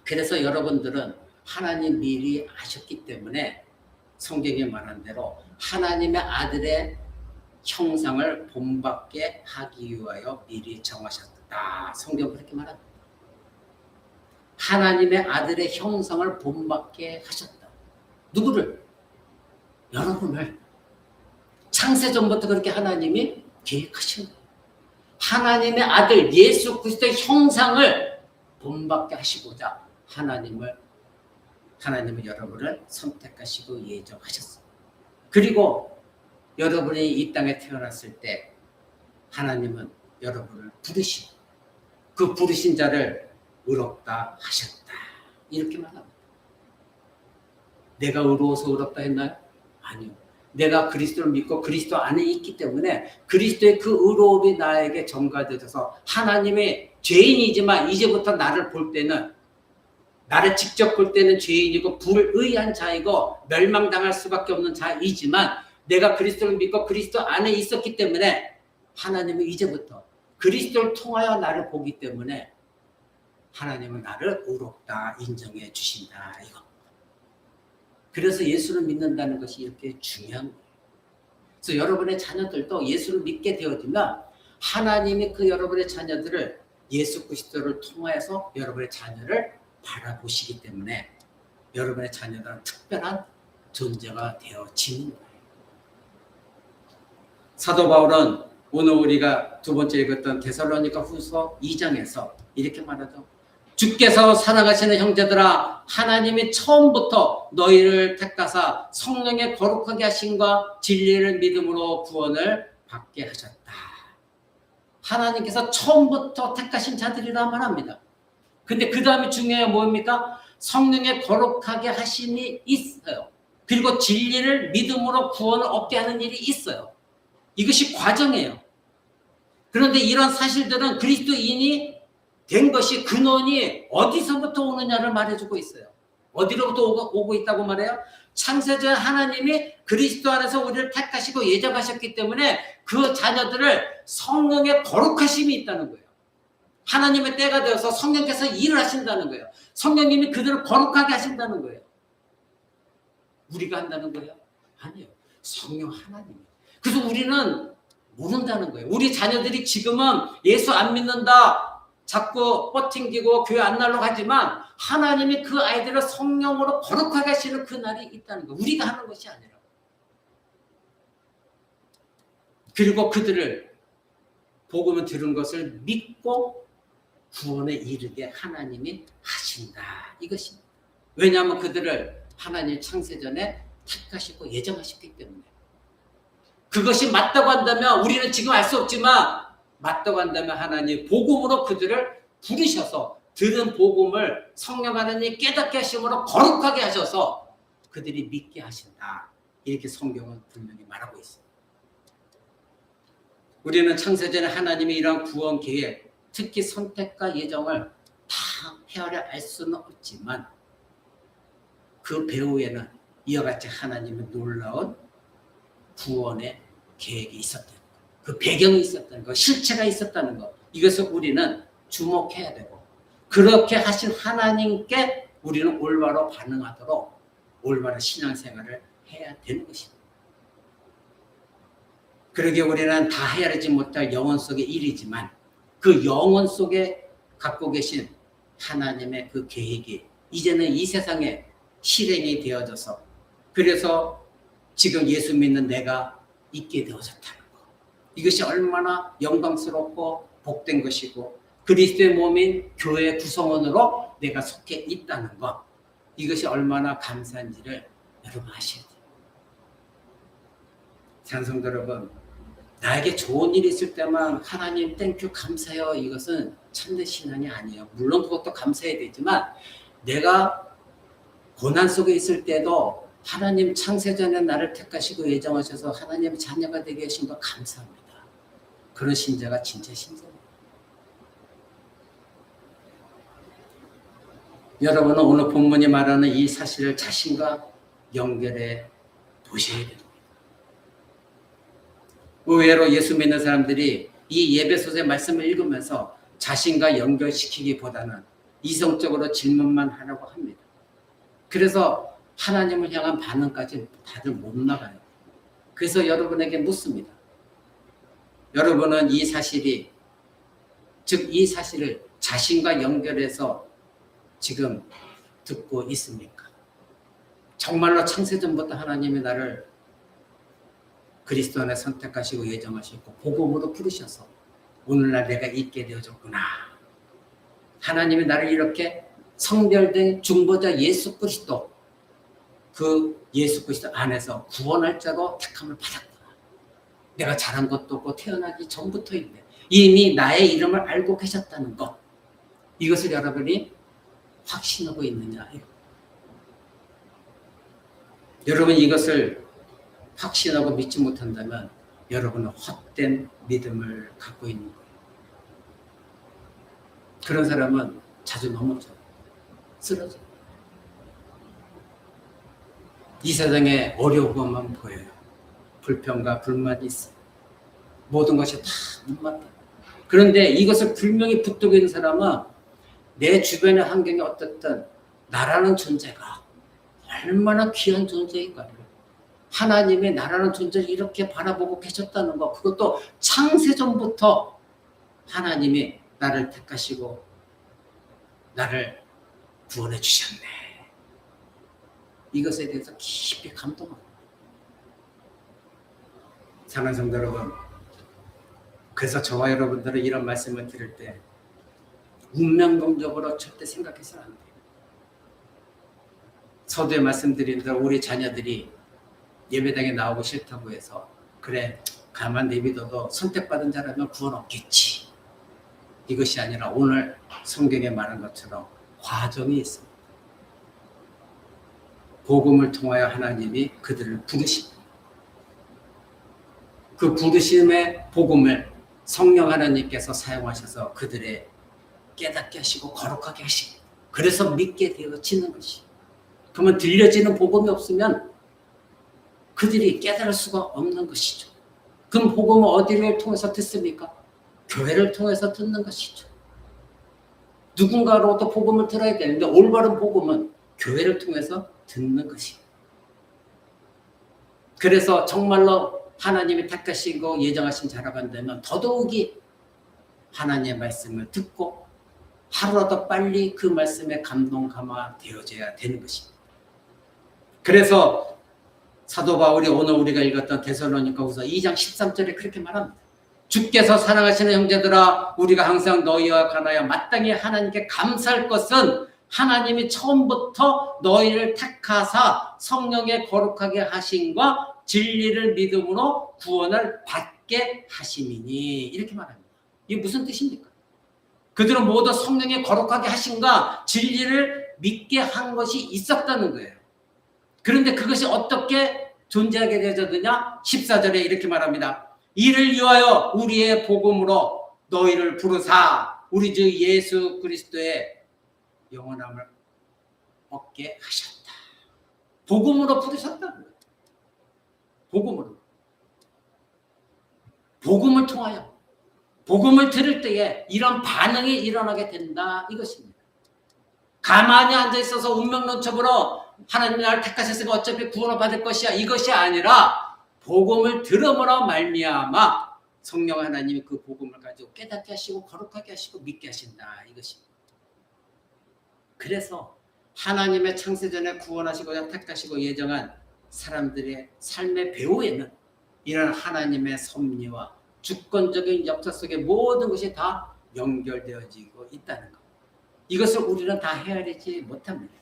그래서 여러분들은 하나님 미리 아셨기 때문에 성경이 말한 대로 하나님의 아들의 형상을 본받게 하기 위하여 미리 정하셨다. 성경 그렇게 말합니다. 하나님의 아들의 형상을 본받게 하셨다. 누구를? 여러분을. 창세전부터 그렇게 하나님이 계획하신 거예요. 하나님의 아들 예수 그리스도의 형상을 본받게 하시고자 하나님은 여러분을 선택하시고 예정하셨어요. 그리고 여러분이 이 땅에 태어났을 때 하나님은 여러분을 부르시고 그 부르신 자를 의롭다 하셨다. 이렇게 말합니다. 내가 의로워서 의롭다 했나요? 아니요. 내가 그리스도를 믿고 그리스도 안에 있기 때문에 그리스도의 그 의로움이 나에게 전가되어서 하나님의 죄인이지만 이제부터 나를 볼 때는, 나를 직접 볼 때는 죄인이고 불의한 자이고 멸망당할 수밖에 없는 자이지만 내가 그리스도를 믿고 그리스도 안에 있었기 때문에 하나님은 이제부터 그리스도를 통하여 나를 보기 때문에 하나님은 나를 의롭다 인정해 주신다 이거. 그래서 예수를 믿는다는 것이 이렇게 중요한 거예요. 그래서 여러분의 자녀들도 예수를 믿게 되어지면 하나님이 그 여러분의 자녀들을 예수 그리스도를 통하여서 여러분의 자녀를 바라보시기 때문에 여러분의 자녀들은 특별한 존재가 되어지는 거예요. 사도 바울은 오늘 우리가 두 번째 읽었던 데살로니가 후서 2장에서 이렇게 말하죠. 주께서 사랑하시는 형제들아, 하나님이 처음부터 너희를 택하사 성령의 거룩하게 하심과 진리를 믿음으로 구원을 받게 하셨다. 하나님께서 처음부터 택하신 자들이라 말합니다. 근데 그 다음에 중요한 뭡니까? 성령의 거룩하게 하심이 있어요. 그리고 진리를 믿음으로 구원을 얻게 하는 일이 있어요. 이것이 과정이에요. 그런데 이런 사실들은 그리스도인이 된 것이 근원이 어디서부터 오느냐를 말해주고 있어요. 어디로부터 오고 있다고 말해요? 창세전 하나님이 그리스도 안에서 우리를 택하시고 예정하셨기 때문에 그 자녀들을 성령의 거룩하심이 있다는 거예요. 하나님의 때가 되어서 성령께서 일을 하신다는 거예요. 성령님이 그들을 거룩하게 하신다는 거예요. 우리가 한다는 거예요? 아니요. 성령 하나님이. 그래서 우리는 모른다는 거예요. 우리 자녀들이 지금은 예수 안 믿는다, 자꾸 뻗팅기고 교회 안 나려고 하지만 하나님이 그 아이들을 성령으로 거룩하게 하시는 그 날이 있다는 거예요. 우리가 하는 것이 아니라. 그리고 그들을 복음을 들은 것을 믿고 구원에 이르게 하나님이 하신다. 이것입니다. 왜냐하면 그들을 하나님 창세전에 택하시고 예정하셨기 때문에. 그것이 맞다고 한다면 우리는 지금 알 수 없지만 맞다고 한다면 하나님 복음으로 그들을 부르셔서 들은 복음을 성령 하나님 깨닫게 하심으로 거룩하게 하셔서 그들이 믿게 하신다. 이렇게 성경은 분명히 말하고 있습니다. 우리는 창세전에 하나님이 이러한 구원 계획, 특히 선택과 예정을 다 헤아려 알 수는 없지만 그 배후에는 이와 같이 하나님의 놀라운 구원의 계획이 있었다는 것, 그 배경이 있었다는 것, 실체가 있었다는 것, 이것을 우리는 주목해야 되고 그렇게 하신 하나님께 우리는 올바로 반응하도록 올바른 신앙생활을 해야 되는 것입니다. 그러기에 우리는 다 헤아리지 못할 영혼 속의 일이지만 그 영혼 속에 갖고 계신 하나님의 그 계획이 이제는 이 세상에 실행이 되어져서 그래서 지금 예수 믿는 내가 있게 되어졌다는 것. 이것이 얼마나 영광스럽고 복된 것이고 그리스도의 몸인 교회 구성원으로 내가 속해 있다는 것. 이것이 얼마나 감사한지를 여러분 아셔야 돼요. 찬송도 여러분, 나에게 좋은 일이 있을 때만 하나님 땡큐 감사해요. 이것은 참된 신앙이 아니에요. 물론 그것도 감사해야 되지만 내가 고난 속에 있을 때도 하나님 창세전에 나를 택하시고 예정하셔서 하나님의 자녀가 되게 하신 거 감사합니다. 그런 신자가 진짜 신자입니다. 여러분은 오늘 본문이 말하는 이 사실을 자신과 연결해 보셔야 됩니다. 의외로 예수 믿는 사람들이 이 예배소서의 말씀을 읽으면서 자신과 연결시키기보다는 이성적으로 질문만 하라고 합니다. 그래서 하나님을 향한 반응까지 다들 못 나가요. 그래서 여러분에게 묻습니다. 여러분은 이 사실이, 즉 이 사실을 자신과 연결해서 지금 듣고 있습니까? 정말로 창세전부터 하나님이 나를 그리스도 안에 선택하시고 예정하시고 복음으로 부르셔서 오늘날 내가 있게 되어졌구나. 하나님이 나를 이렇게 성별된 중보자 예수 그리스도, 그 예수 그리스도 안에서 구원할 자로 택함을 받았구나. 내가 잘한 것도 없고 태어나기 전부터인데 이미 나의 이름을 알고 계셨다는 것, 이것을 여러분이 확신하고 있느냐. 여러분 이것을 확신하고 믿지 못한다면 여러분은 헛된 믿음을 갖고 있는 거예요. 그런 사람은 자주 넘어져요. 쓰러져요. 이 세상에 어려움만 보여요. 불평과 불만이 있어요. 모든 것이 다 못맞다. 그런데 이것을 분명히 붙들고 있는 사람은 내 주변의 환경이 어떻든 나라는 존재가 얼마나 귀한 존재인가를, 하나님의 나라는 존재를 이렇게 바라보고 계셨다는 것, 그것도 창세전부터 하나님이 나를 택하시고 나를 구원해 주셨네. 이것에 대해서 깊이 감동합니다. 사랑하는 성도 여러분, 그래서 저와 여러분들은 이런 말씀을 들을 때 운명론적으로 절대 생각해서는 안 돼요. 서두에 말씀드린 대로 우리 자녀들이 예배당에 나오고 싫다고 해서 그래 가만 내비둬도 선택받은 자라면 구원 없겠지, 이것이 아니라 오늘 성경에 말한 것처럼 과정이 있습니다. 복음을 통하여 하나님이 그들을 부르십니다. 그 부르심의 복음을 성령 하나님께서 사용하셔서 그들의 깨닫게 하시고 거룩하게 하시고 그래서 믿게 되어지는 것이. 그러면 들려지는 복음이 없으면 그들이 깨달을 수가 없는 것이죠. 그럼 복음은 어디를 통해서 듣습니까? 교회를 통해서 듣는 것이죠. 누군가로부터 복음을 들어야 되는데 올바른 복음은 교회를 통해서 듣는 것이에요. 그래서 정말로 하나님이 택하시고 예정하신 자라고 한다면 더더욱이 하나님의 말씀을 듣고 하루라도 빨리 그 말씀에 감동 감화 되어져야 되는 것입니다. 그래서 사도 바울이 오늘 우리가 읽었던 데살로니가후서 2장 13절에 그렇게 말합니다. 주께서 사랑하시는 형제들아, 우리가 항상 너희와 관하여 마땅히 하나님께 감사할 것은 하나님이 처음부터 너희를 택하사 성령에 거룩하게 하심과 진리를 믿음으로 구원을 받게 하심이니 이렇게 말합니다. 이게 무슨 뜻입니까? 그들은 모두 성령이 거룩하게 하심과 진리를 믿게 한 것이 있었다는 거예요. 그런데 그것이 어떻게 존재하게 되었느냐? 14절에 이렇게 말합니다. 이를 위하여 우리의 복음으로 너희를 부르사 우리 주 예수 그리스도의 영원함을 얻게 하셨다. 복음으로 부르셨다는 거예요. 복음으로. 복음을 통하여 복음을 들을 때에 이런 반응이 일어나게 된다 이것입니다. 가만히 앉아있어서 운명론적으로 하나님이 나를 택하셨으니까 어차피 구원을 받을 것이야 이것이 아니라 복음을 들음으로 말미암아 성령 하나님이 그 복음을 가지고 깨닫게 하시고 거룩하게 하시고 믿게 하신다 이것입니다. 그래서 하나님의 창세전에 구원하시고자 택하시고 예정한 사람들의 삶의 배후에는 이런 하나님의 섭리와 주권적인 역사 속의 모든 것이 다 연결되어지고 있다는 것. 이것을 우리는 다 헤아리지 못합니다.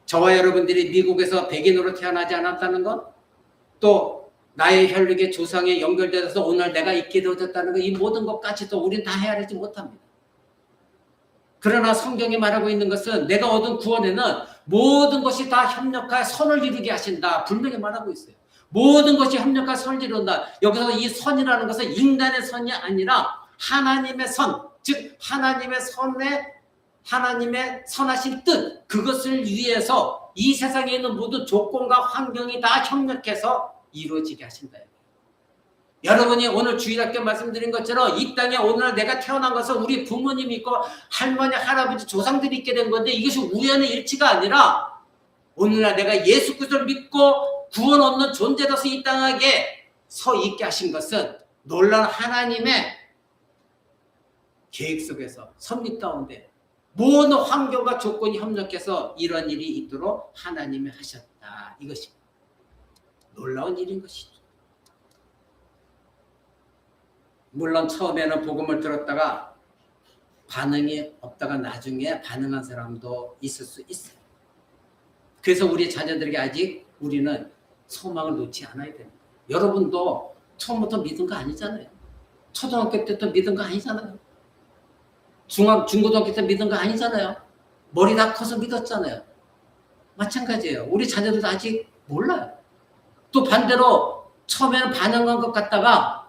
저와 여러분들이 미국에서 백인으로 태어나지 않았다는 것, 또 나의 혈육의 조상에 연결되어서 오늘 내가 있게 되어졌다는 것, 이 모든 것까지도 우리는 다 헤아리지 못합니다. 그러나 성경이 말하고 있는 것은 내가 얻은 구원에는 모든 것이 다 협력하여 선을 이루게 하신다. 분명히 말하고 있어요. 모든 것이 협력하여 선을 이룬다. 여기서 이 선이라는 것은 인간의 선이 아니라 하나님의 선, 즉 하나님의 선하신 뜻, 그것을 위해서 이 세상에 있는 모든 조건과 환경이 다 협력해서 이루어지게 하신다. 여러분이 오늘 주일학교 말씀드린 것처럼 이 땅에 오늘 내가 태어난 것은 우리 부모님이 있고 할머니, 할아버지, 조상들이 있게 된 건데 이것이 우연의 일치가 아니라 오늘날 내가 예수 그리스도를 믿고 구원 얻는 존재로서 이 땅에 서 있게 하신 것은 놀라운 하나님의 계획 속에서 섭리 가운데 모든 환경과 조건이 협력해서 이런 일이 있도록 하나님이 하셨다. 이것입니다. 놀라운 일인 것이죠. 물론 처음에는 복음을 들었다가 반응이 없다가 나중에 반응한 사람도 있을 수 있어요. 그래서 우리 자녀들에게 아직 우리는 소망을 놓지 않아야 됩니다. 여러분도 처음부터 믿은 거 아니잖아요. 초등학교 때부터 믿은 거 아니잖아요. 중고등학교 때 믿은 거 아니잖아요. 머리 다 커서 믿었잖아요. 마찬가지예요. 우리 자녀들도 아직 몰라요. 또 반대로 처음에는 반응한 것 같다가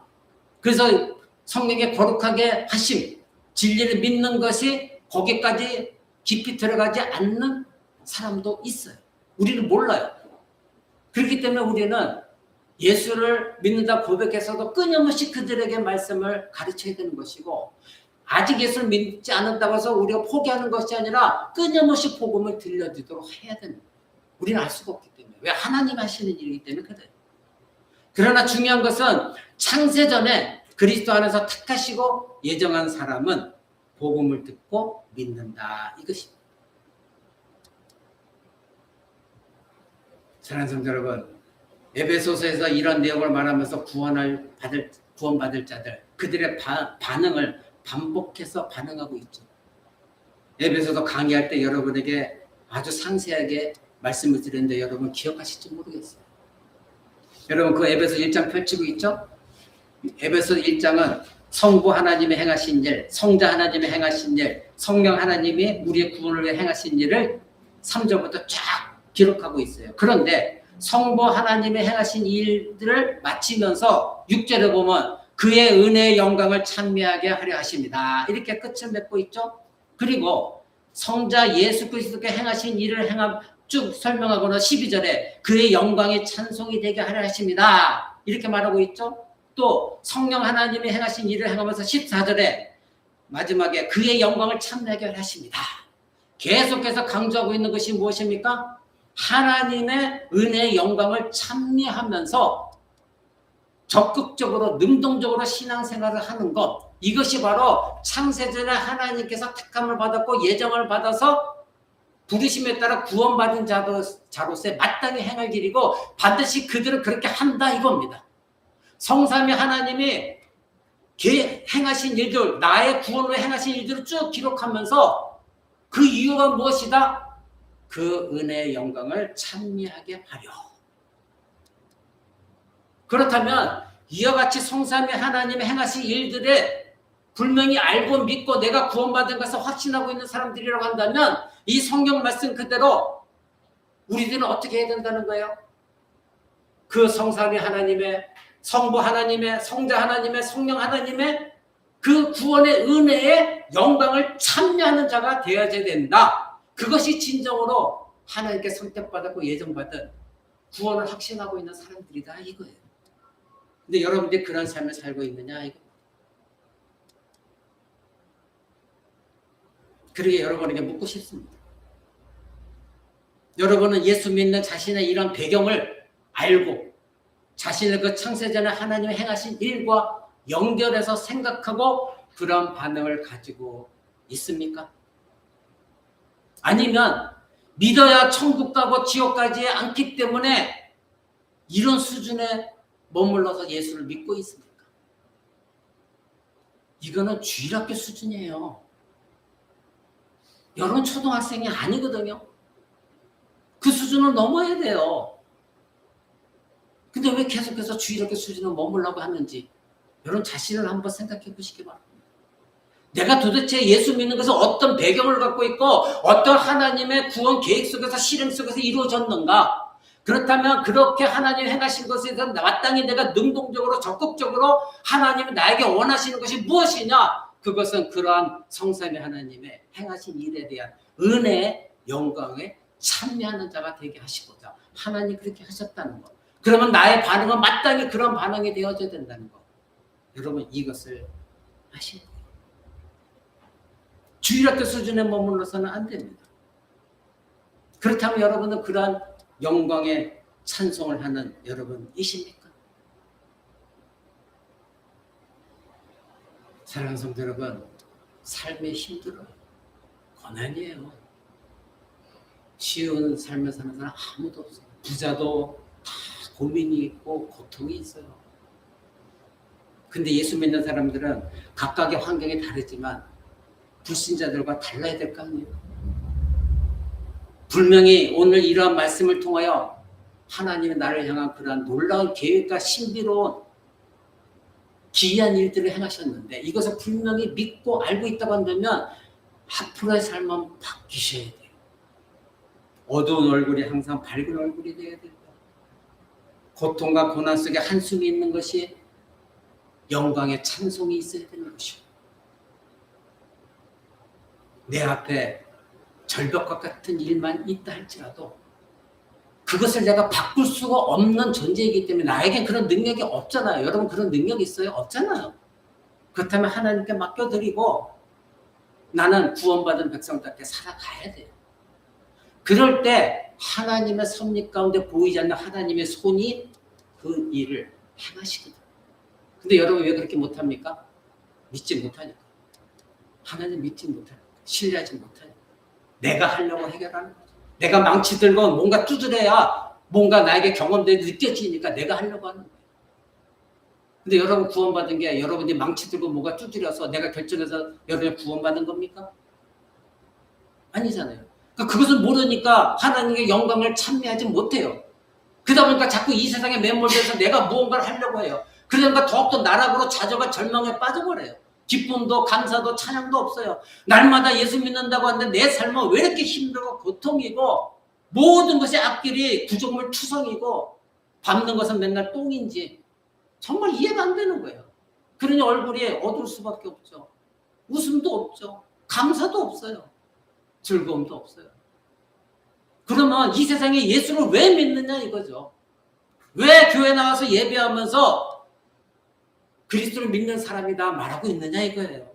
그래서 성령의 거룩하게 하심, 진리를 믿는 것이 거기까지 깊이 들어가지 않는 사람도 있어요. 우리는 몰라요. 그렇기 때문에 우리는 예수를 믿는다 고백해서도 끊임없이 그들에게 말씀을 가르쳐야 되는 것이고 아직 예수를 믿지 않았다고 해서 우리가 포기하는 것이 아니라 끊임없이 복음을 들려주도록 해야 됩니다. 우리는 알 수가 없기 때문에. 왜? 하나님 하시는 일이기 때문에 그래요. 그러나 중요한 것은 창세전에 그리스도 안에서 택하시고 예정한 사람은 복음을 듣고 믿는다. 이것입니다. 사랑하는 성도 여러분, 에베소서에서 이런 내용을 말하면서 구원받을 자들, 그들의 반응을 반복해서 반응하고 있죠. 에베소서 강의할 때 여러분에게 아주 상세하게 말씀을 드렸는데 여러분 기억하실지 모르겠어요. 여러분 그 에베소 1장 펼치고 있죠? 에베소 1장은 성부 하나님이 행하신 일, 성자 하나님이 행하신 일, 성령 하나님이 우리의 구원을 위해 행하신 일을 3절부터 쫙 기록하고 있어요. 그런데 성부 하나님이 행하신 일들을 마치면서 6절에 보면 그의 은혜의 영광을 찬미하게 하려 하십니다. 이렇게 끝을 맺고 있죠. 그리고 성자 예수 그리스도께 행하신 일을 쭉 설명하고는 12절에 그의 영광이 찬송이 되게 하려 하십니다. 이렇게 말하고 있죠. 또 성령 하나님이 행하신 일을 행하면서 14절에 마지막에 그의 영광을 찬미하게 하려 하십니다. 계속해서 강조하고 있는 것이 무엇입니까? 하나님의 은혜의 영광을 찬미하면서 적극적으로 능동적으로 신앙생활을 하는 것, 이것이 바로 창세전에 하나님께서 택함을 받았고 예정을 받아서 부르심에 따라 구원받은 자로서의 마땅히 행할 길이고 반드시 그들은 그렇게 한다 이겁니다. 성삼위 하나님이 행하신 일들, 나의 구원으로 행하신 일들을 쭉 기록하면서 그 이유가 무엇이다? 그 은혜의 영광을 찬미하게 하려. 그렇다면 이와 같이 성삼위 하나님의 행하신 일들에 분명히 알고 믿고 내가 구원받은 것을 확신하고 있는 사람들이라고 한다면 이 성경 말씀 그대로 우리들은 어떻게 해야 된다는 거예요? 그 성삼위 하나님의, 성부 하나님의, 성자 하나님의, 성령 하나님의 그 구원의 은혜의 영광을 참여하는 자가 되어야 된다. 그것이 진정으로 하나님께 선택받았고 예정받은 구원을 확신하고 있는 사람들이다 이거예요. 근데 여러분들이 그런 삶을 살고 있느냐 이거. 그러게 여러분에게 묻고 싶습니다. 여러분은 예수 믿는 자신의 이런 배경을 알고 자신의 그 창세전에 하나님이 행하신 일과 연결해서 생각하고 그런 반응을 가지고 있습니까? 아니면 믿어야 천국 가고 지옥 가지 않기 때문에 이런 수준에 머물러서 예수를 믿고 있습니까? 이거는 주일학교 수준이에요. 여러분 초등학생이 아니거든요. 그 수준을 넘어야 돼요. 근데 왜 계속해서 주일학교 수준을 머물라고 하는지 여러분 자신을 한번 생각해 보시기 바랍니다. 내가 도대체 예수 믿는 것은 어떤 배경을 갖고 있고 어떤 하나님의 구원 계획 속에서 실행 속에서 이루어졌는가? 그렇다면 그렇게 하나님이 행하신 것에 대해서 마땅히 내가 능동적으로 적극적으로 하나님이 나에게 원하시는 것이 무엇이냐? 그것은 그러한 성삼위 하나님의 행하신 일에 대한 은혜의 영광에 참여하는 자가 되게 하시고자 하나님 그렇게 하셨다는 것. 그러면 나의 반응은 마땅히 그런 반응이 되어져야 된다는 것. 여러분 이것을 아셔야 돼요. 주일학교 수준에 머물러서는 안 됩니다. 그렇다면 여러분은 그러한 영광의 찬송을 하는 여러분이십니까? 사랑하는 성도 여러분, 삶이 힘들어요. 고난이에요. 쉬운 삶을 사는 사람 아무도 없어요. 부자도 다 고민이 있고 고통이 있어요. 근데 예수 믿는 사람들은 각각의 환경이 다르지만 불신자들과 달라야 될 거 아니에요. 분명히 오늘 이러한 말씀을 통하여 하나님의 나를 향한 그러한 놀라운 계획과 신비로운 기이한 일들을 행하셨는데 이것을 분명히 믿고 알고 있다고 한다면 앞으로의 삶은 바뀌셔야 돼요. 어두운 얼굴이 항상 밝은 얼굴이 되어야 된다. 고통과 고난 속에 한숨이 있는 것이 영광의 찬송이 있어야 되는 것이고 내 앞에 절벽과 같은 일만 있다 할지라도 그것을 내가 바꿀 수가 없는 존재이기 때문에 나에겐 그런 능력이 없잖아요. 여러분 그런 능력이 있어요? 없잖아요. 그렇다면 하나님께 맡겨드리고 나는 구원받은 백성답게 살아가야 돼요. 그럴 때 하나님의 섭리 가운데 보이지 않는 하나님의 손이 그 일을 행하시거든요. 근데 여러분 왜 그렇게 못합니까? 믿지 못하니까. 하나님 믿지 못하니까. 신뢰하지 못하니까. 내가 하려고 해결하는 거죠. 내가 망치 들고 뭔가 두드려야 뭔가 나에게 경험되고 느껴지니까 내가 하려고 하는 거예요. 근데 여러분 구원받은 게 여러분이 망치 들고 뭔가 두드려서 내가 결정해서 여러분이 구원받은 겁니까? 아니잖아요. 그러니까 그것을 모르니까 하나님의 영광을 참여하지 못해요. 그러다 보니까 자꾸 이 세상에 매몰돼서 내가 무언가를 하려고 해요. 그러니까 더욱더 나락으로 좌절과 절망에 빠져버려요. 기쁨도 감사도 찬양도 없어요. 날마다 예수 믿는다고 하는데 내 삶은 왜 이렇게 힘들고 고통이고 모든 것이 앞길이 구조물 투성이고 밟는 것은 맨날 똥인지 정말 이해가 안 되는 거예요. 그러니 얼굴이 어두울 수밖에 없죠. 웃음도 없죠. 감사도 없어요. 즐거움도 없어요. 그러면 이 세상에 예수를 왜 믿느냐 이거죠. 왜 교회 나와서 예배하면서 그리스도를 믿는 사람이다 말하고 있느냐 이거예요.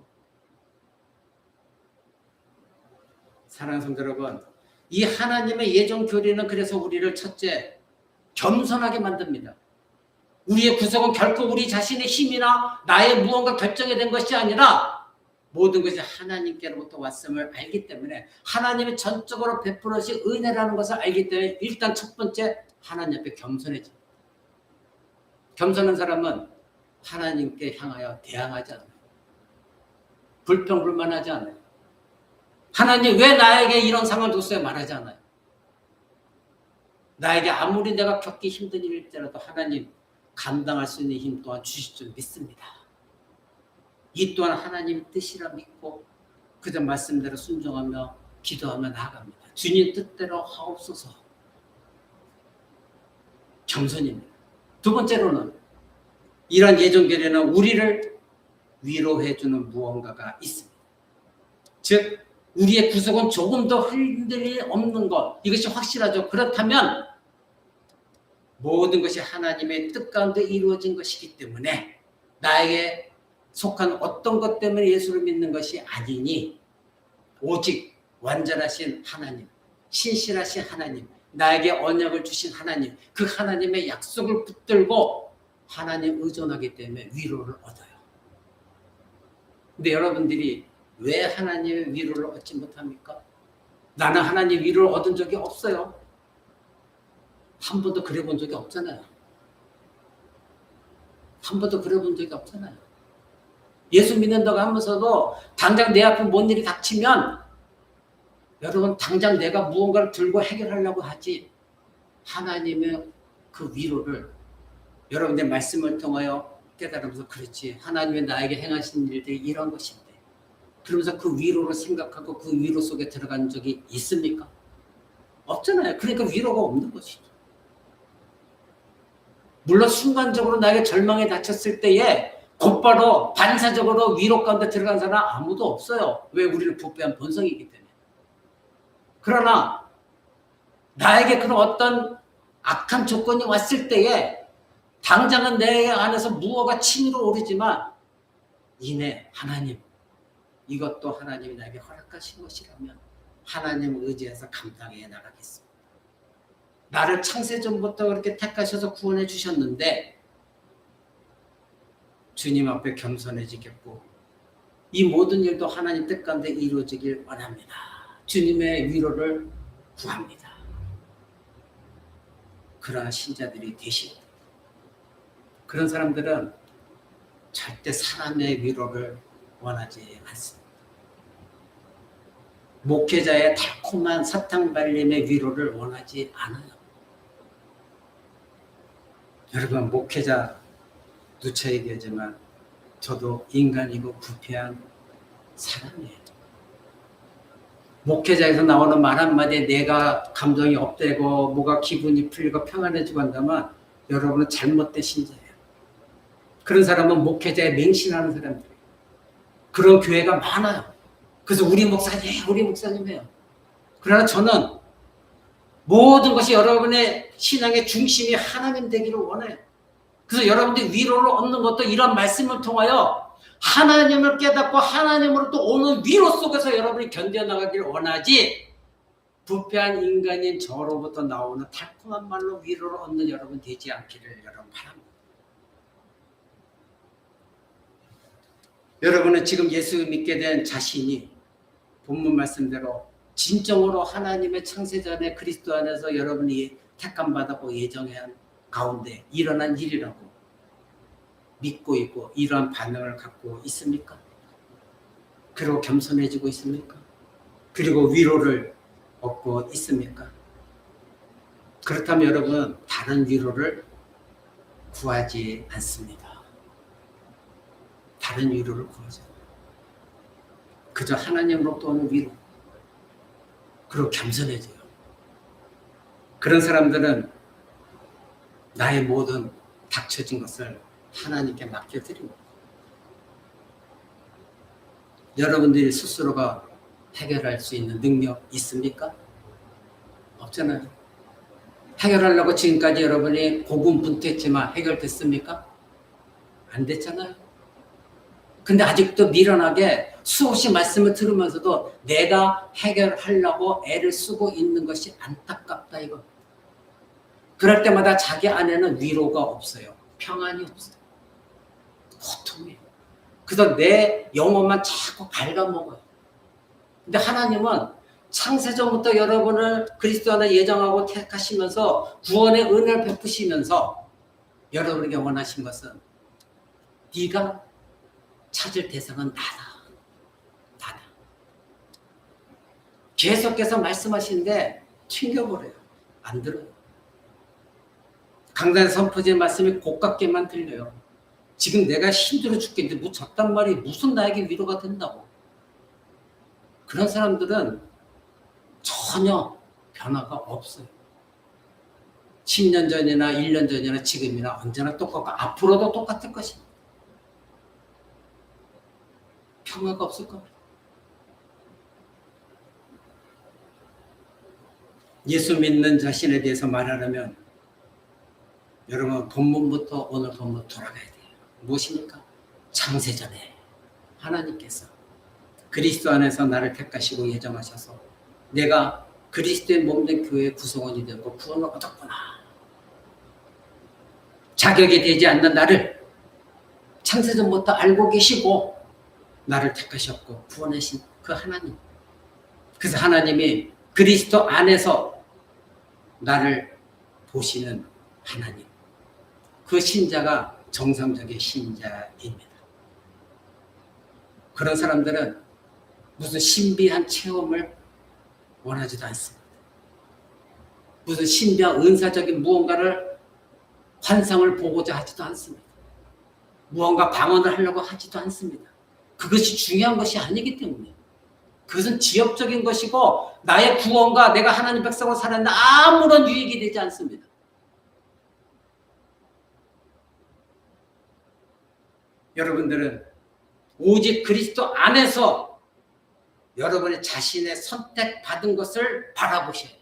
사랑하는 성도 여러분, 이 하나님의 예정 교리는 그래서 우리를 첫째 겸손하게 만듭니다. 우리의 구속은 결코 우리 자신의 힘이나 나의 무언가 결정이 된 것이 아니라 모든 것이 하나님께로부터 왔음을 알기 때문에 하나님이 전적으로 베풀으신 은혜라는 것을 알기 때문에 일단 첫 번째 하나님 앞에 겸손해집니다. 겸손한 사람은 하나님께 향하여 대항하지 않아요. 불평불만하지 않아요. 하나님 왜 나에게 이런 상황을 뒀어요? 말하지 않아요. 나에게 아무리 내가 겪기 힘든 일일지라도 하나님 감당할 수 있는 힘 또한 주실 줄 믿습니다. 이 또한 하나님 뜻이라 믿고 그저 말씀대로 순종하며 기도하며 나아갑니다. 주님 뜻대로 하옵소서. 겸손입니다. 두 번째로는 이런 예정결에는 우리를 위로해주는 무언가가 있습니다. 즉 우리의 구속은 조금 더 흔들림이 없는 것, 이것이 확실하죠. 그렇다면 모든 것이 하나님의 뜻 가운데 이루어진 것이기 때문에 나에게 속한 어떤 것 때문에 예수를 믿는 것이 아니니 오직 완전하신 하나님, 신실하신 하나님, 나에게 언약을 주신 하나님, 그 하나님의 약속을 붙들고 하나님 의존하기 때문에 위로를 얻어요. 근데 여러분들이 왜 하나님의 위로를 얻지 못합니까? 나는 하나님 위로를 얻은 적이 없어요. 한 번도 그래 본 적이 없잖아요. 한 번도 그래 본 적이 없잖아요. 예수 믿는다고 하면서도 당장 내 앞에 뭔 일이 닥치면 여러분 당장 내가 무언가를 들고 해결하려고 하지 하나님의 그 위로를 여러분의 말씀을 통하여 깨달으면서 그렇지 하나님이 나에게 행하신 일들이 이런 것인데 그러면서 그 위로를 생각하고 그 위로 속에 들어간 적이 있습니까? 없잖아요. 그러니까 위로가 없는 것이죠. 물론 순간적으로 나에게 절망에 닥쳤을 때에 곧바로 반사적으로 위로 가운데 들어간 사람 아무도 없어요. 왜? 우리는 부패한 본성이기 때문에. 그러나 나에게 그런 어떤 악한 조건이 왔을 때에 당장은 내 안에서 무엇가 치밀어 오르지만 이내 하나님, 이것도 하나님이 나에게 허락하신 것이라면 하나님을 의지해서 감당해 나가겠습니다. 나를 창세전부터 그렇게 택하셔서 구원해 주셨는데 주님 앞에 겸손해지겠고 이 모든 일도 하나님 뜻 가운데 이루어지길 원합니다. 주님의 위로를 구합니다. 그러한 신자들이 되십니다. 그런 사람들은 절대 사람의 위로를 원하지 않습니다. 목회자의 달콤한 사탕발림의 위로를 원하지 않아요. 여러분 목회자 누차 얘기하지만 저도 인간이고 부패한 사람이에요. 목회자에서 나오는 말 한마디에 내가 감정이 업되고 뭐가 기분이 풀리고 평안해지고 한다면 여러분은 잘못된 신자예요. 그런 사람은 목회자에 맹신하는 사람들이에요. 그런 교회가 많아요. 그래서 우리 목사님 해요. 그러나 저는 모든 것이 여러분의 신앙의 중심이 하나님 되기를 원해요. 그래서 여러분들이 위로를 얻는 것도 이런 말씀을 통하여 하나님을 깨닫고 하나님으로부터 오는 위로 속에서 여러분이 견뎌나가기를 원하지 부패한 인간인 저로부터 나오는 달콤한 말로 위로를 얻는 여러분 되지 않기를 여러분 바랍니다. 여러분은 지금 예수 믿게 된 자신이 본문 말씀대로 진정으로 하나님의 창세전에 그리스도 안에서 여러분이 택함받았고 예정한 가운데 일어난 일이라고 믿고 있고 이러한 반응을 갖고 있습니까? 그리고 겸손해지고 있습니까? 그리고 위로를 얻고 있습니까? 그렇다면 여러분 다른 위로를 구하지 않습니다. 다른 위로를 구하지 않습니다. 그저 하나님으로부터 오는 위로. 그리고 겸손해져요. 그런 사람들은 나의 모든 닥쳐진 것을 하나님께 맡겨드립니다. 여러분들이 스스로가 해결할 수 있는 능력 있습니까? 없잖아요. 해결하려고 지금까지 여러분이 고군분투했지만 해결됐습니까? 안 됐잖아요. 근데 아직도 미련하게 수없이 말씀을 들으면서도 내가 해결하려고 애를 쓰고 있는 것이 안타깝다 이거. 그럴 때마다 자기 안에는 위로가 없어요. 평안이 없어요. 고통이에요. 그래서 내 영혼만 자꾸 갉아먹어요. 근데 하나님은 창세전부터 여러분을 그리스도 안에 예정하고 택하시면서 구원의 은혜를 베푸시면서 여러분에게 원하신 것은 네가 찾을 대상은 나다. 나다. 계속해서 말씀하시는데 튕겨버려요. 안 들어요. 강단에 선포된 말씀이 고깝게만 들려요. 지금 내가 힘들어 죽겠는데 뭐 저딴 말이 무슨 나에게 위로가 된다고. 그런 사람들은 전혀 변화가 없어요. 10년 전이나 1년 전이나 지금이나 언제나 똑같고 앞으로도 똑같을 것입니다. 평화가 없을 겁니다. 예수 믿는 자신에 대해서 말하려면 여러분 본문부터 오늘 본문 돌아가야 돼요. 무엇입니까? 창세전에 하나님께서 그리스도 안에서 나를 택하시고 예정하셔서 내가 그리스도의 몸된 교회의 구성원이 되고 구원을 얻었구나. 자격이 되지 않는 나를 창세전부터 알고 계시고 나를 택하셨고 구원하신 그 하나님. 그래서 하나님이 그리스도 안에서 나를 보시는 하나님. 그 신자가 정상적인 신자입니다. 그런 사람들은 무슨 신비한 체험을 원하지도 않습니다. 무슨 신비한 은사적인 무언가를 환상을 보고자 하지도 않습니다. 무언가 방언을 하려고 하지도 않습니다. 그것이 중요한 것이 아니기 때문에 그것은 지역적인 것이고 나의 구원과 내가 하나님 백성으로 살았는데 아무런 유익이 되지 않습니다. 여러분들은 오직 그리스도 안에서 여러분의 자신의 선택받은 것을 바라보셔야 돼요.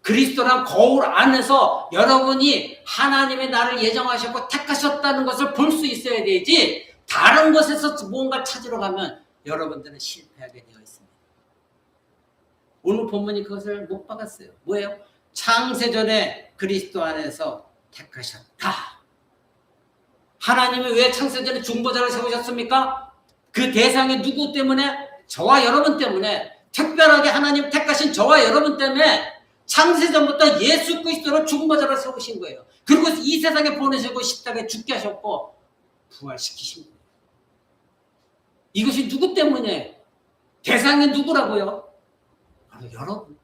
그리스도란 거울 안에서 여러분이 하나님의 나를 예정하셨고 택하셨다는 것을 볼 수 있어야 되지 다른 것에서 무언가 찾으러 가면 여러분들은 실패하게 되어 있습니다. 오늘 본문이 그것을 못 박았어요. 뭐예요? 창세전에 그리스도 안에서 택하셨다. 하나님이 왜 창세전에 중보자를 세우셨습니까? 그 대상이 누구 때문에? 저와 여러분 때문에, 특별하게 하나님 택하신 저와 여러분 때문에 창세전부터 예수 그리스도로 중보자를 세우신 거예요. 그리고 이 세상에 보내시고 십자가에 죽게 하셨고 부활시키신 거예요. 이것이 누구 때문에? 대상이 누구라고요? 바로 여러분.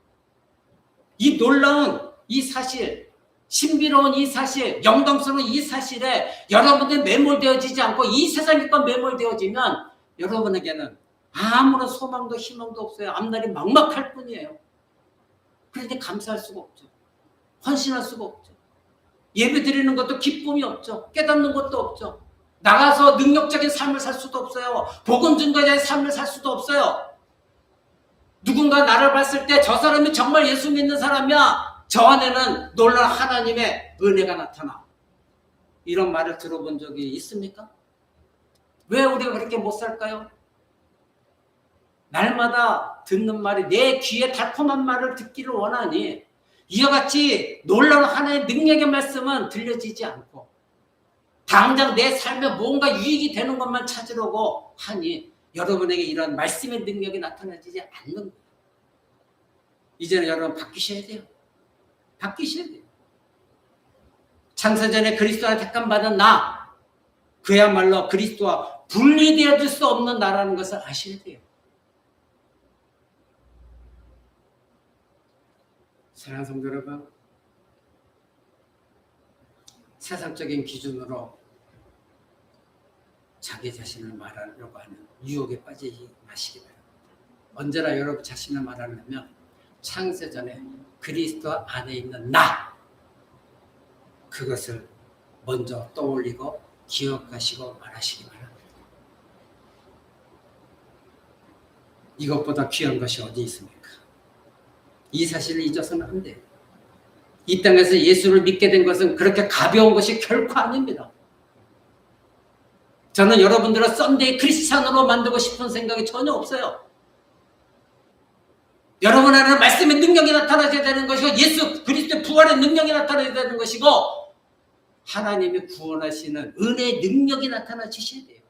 이 놀라운 이 사실, 신비로운 이 사실, 영광스러운 이 사실에 여러분들이 매몰되어지지 않고 이 세상과 매몰되어지면 여러분에게는 아무런 소망도 희망도 없어요. 앞날이 막막할 뿐이에요. 그런데 감사할 수가 없죠. 헌신할 수가 없죠. 예배 드리는 것도 기쁨이 없죠. 깨닫는 것도 없죠. 나가서 능력적인 삶을 살 수도 없어요. 복음 증거자의 삶을 살 수도 없어요. 누군가 나를 봤을 때 저 사람이 정말 예수 믿는 사람이야. 저 안에는 놀라운 하나님의 은혜가 나타나. 이런 말을 들어본 적이 있습니까? 왜 우리가 그렇게 못 살까요? 날마다 듣는 말이 내 귀에 달콤한 말을 듣기를 원하니 이와 같이 놀라운 하나님의 능력의 말씀은 들려지지 않고 당장 내 삶에 뭔가 유익이 되는 것만 찾으려고 하니 여러분에게 이런 말씀의 능력이 나타나지 않는 거예요. 이제는 여러분 바뀌셔야 돼요. 바뀌셔야 돼요. 창세전에 그리스도 안에 택함받은 나, 그야말로 그리스도와 분리되어질 수 없는 나라는 것을 아셔야 돼요. 사랑하는 성도 여러분, 세상적인 기준으로 자기 자신을 말하려고 하는 유혹에 빠지지 마시기 바랍니다. 언제나 여러분 자신을 말하려면 창세전에 그리스도 안에 있는 나, 그것을 먼저 떠올리고 기억하시고 말하시기 바랍니다. 이것보다 귀한 것이 어디 있습니까? 이 사실을 잊어서는 안 돼요. 이 땅에서 예수를 믿게 된 것은 그렇게 가벼운 것이 결코 아닙니다. 저는 여러분들을 썬데이 크리스찬으로 만들고 싶은 생각이 전혀 없어요. 여러분 안에는 말씀의 능력이 나타나야 되는 것이고 예수 그리스도의 부활의 능력이 나타나야 되는 것이고 하나님이 구원하시는 은혜의 능력이 나타나 주셔야 돼요.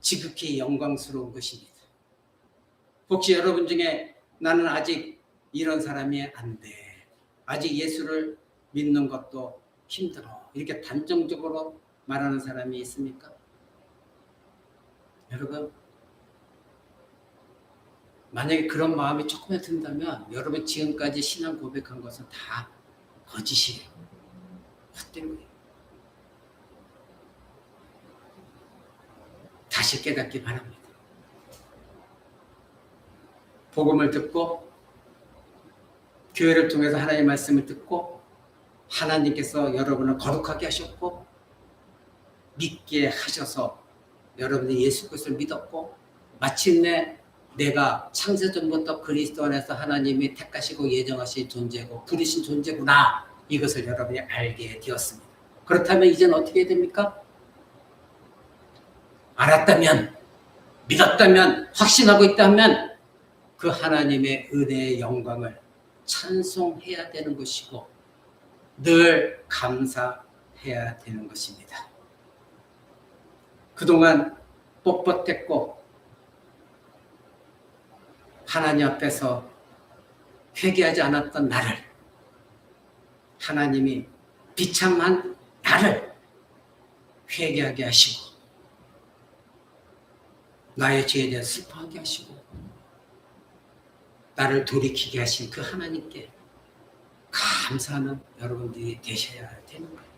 지극히 영광스러운 것입니다. 혹시 여러분 중에 나는 아직 이런 사람이 안 돼. 아직 예수를 믿는 것도 힘들어. 이렇게 단정적으로 말하는 사람이 있습니까? 여러분, 만약에 그런 마음이 조금만 든다면 여러분 지금까지 신앙 고백한 것은 다 거짓이에요. 헛된 거예요. 다시 깨닫기 바랍니다. 복음을 듣고 교회를 통해서 하나님의 말씀을 듣고 하나님께서 여러분을 거룩하게 하셨고 믿게 하셔서 여러분이 예수 그리스도를 믿었고 마침내 내가 창세전부터 그리스도 안에서 하나님이 택하시고 예정하신 존재고 부르신 존재구나, 이것을 여러분이 알게 되었습니다. 그렇다면 이제는 어떻게 해야 됩니까? 알았다면, 믿었다면, 확신하고 있다면 그 하나님의 은혜의 영광을 찬송해야 되는 것이고 늘 감사해야 되는 것입니다. 그동안 뻣뻣했고 하나님 앞에서 회개하지 않았던 나를, 하나님이 비참한 나를 회개하게 하시고 나의 죄에 대해 슬퍼하게 하시고 나를 돌이키게 하신 그 하나님께 감사하는 여러분들이 되셔야 되는 거예요.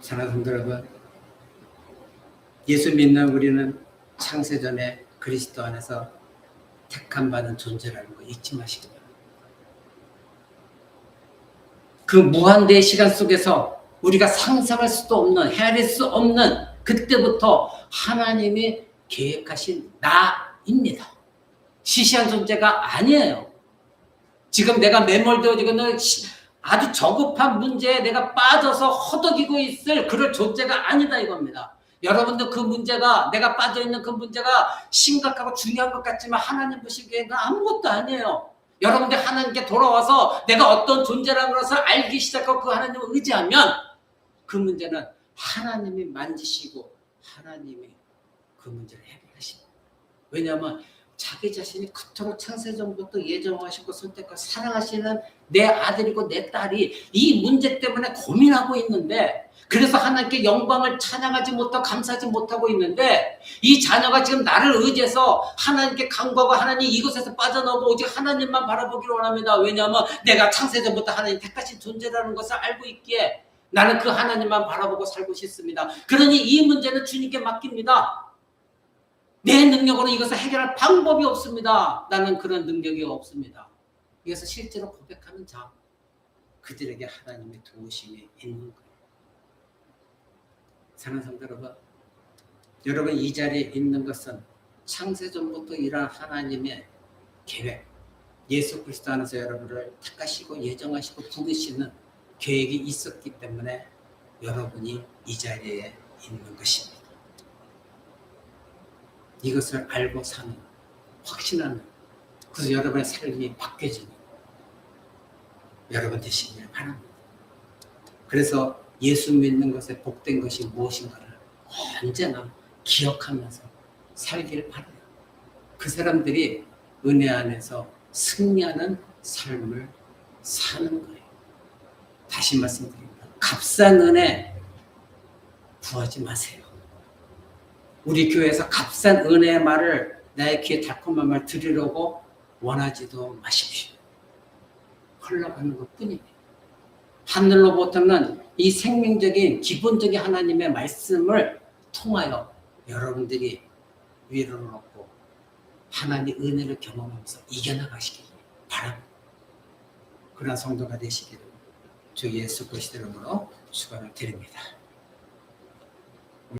사랑하는 성도 여러분, 예수 믿는 우리는 창세전에 그리스도 안에서 택함 받은 존재라는 거 잊지 마시기 바랍니다. 그 무한대의 시간 속에서 우리가 상상할 수도 없는, 헤아릴 수 없는 그때부터 하나님이 계획하신 나입니다. 시시한 존재가 아니에요. 지금 내가 매몰되어지고는 아주 저급한 문제에 내가 빠져서 허덕이고 있을 그럴 존재가 아니다 이겁니다. 여러분들 그 문제가, 내가 빠져있는 그 문제가 심각하고 중요한 것 같지만 하나님 보시기에는 아무것도 아니에요. 여러분들 하나님께 돌아와서 내가 어떤 존재라는 것을 알기 시작하고 그 하나님을 의지하면 그 문제는 하나님이 만지시고 하나님이 그 문제를 해결하십니다. 왜냐하면 자기 자신이 그토록 창세전부터 예정하시고 선택하고 사랑하시는 내 아들이고 내 딸이 이 문제 때문에 고민하고 있는데, 그래서 하나님께 영광을 찬양하지 못하고 감사하지 못하고 있는데, 이 자녀가 지금 나를 의지해서 하나님께 간구하고 하나님 이곳에서 빠져나오고 오직 하나님만 바라보기를 원합니다. 왜냐하면 내가 창세전부터 하나님 택하신 존재라는 것을 알고 있기에 나는 그 하나님만 바라보고 살고 싶습니다. 그러니 이 문제는 주님께 맡깁니다. 내 능력으로 이것을 해결할 방법이 없습니다. 나는 그런 능력이 없습니다. 이것을 실제로 고백하는 자, 그들에게 하나님의 도우심이 있는 거예요. 사랑하는 성도 여러분, 여러분 이 자리에 있는 것은 창세전부터 일한 하나님의 계획, 예수 그리스도 안에서 여러분을 택하시고 예정하시고 부르시는 계획이 있었기 때문에 여러분이 이 자리에 있는 것입니다. 이것을 알고 사는, 확신하는, 그래서 여러분의 삶이 바뀌어지는 여러분 되시기를 바랍니다. 그래서 예수 믿는 것에 복된 것이 무엇인가를 언제나 기억하면서 살기를 바라요. 그 사람들이 은혜 안에서 승리하는 삶을 사는 거예요. 다시 말씀드립니다. 값싼 은혜 구하지 마세요. 우리 교회에서 값싼 은혜의 말을 나의 귀에 달콤한 말 들으려고 원하지도 마십시오. 흘러가는 것 뿐입니다. 하늘로부터는 이 생명적인 기본적인 하나님의 말씀을 통하여 여러분들이 위로를 얻고 하나님의 은혜를 경험하면서 이겨나가시길 바랍니다. 그런 성도가 되시기를 주 예수 그리스도 이름으로 축원을 드립니다.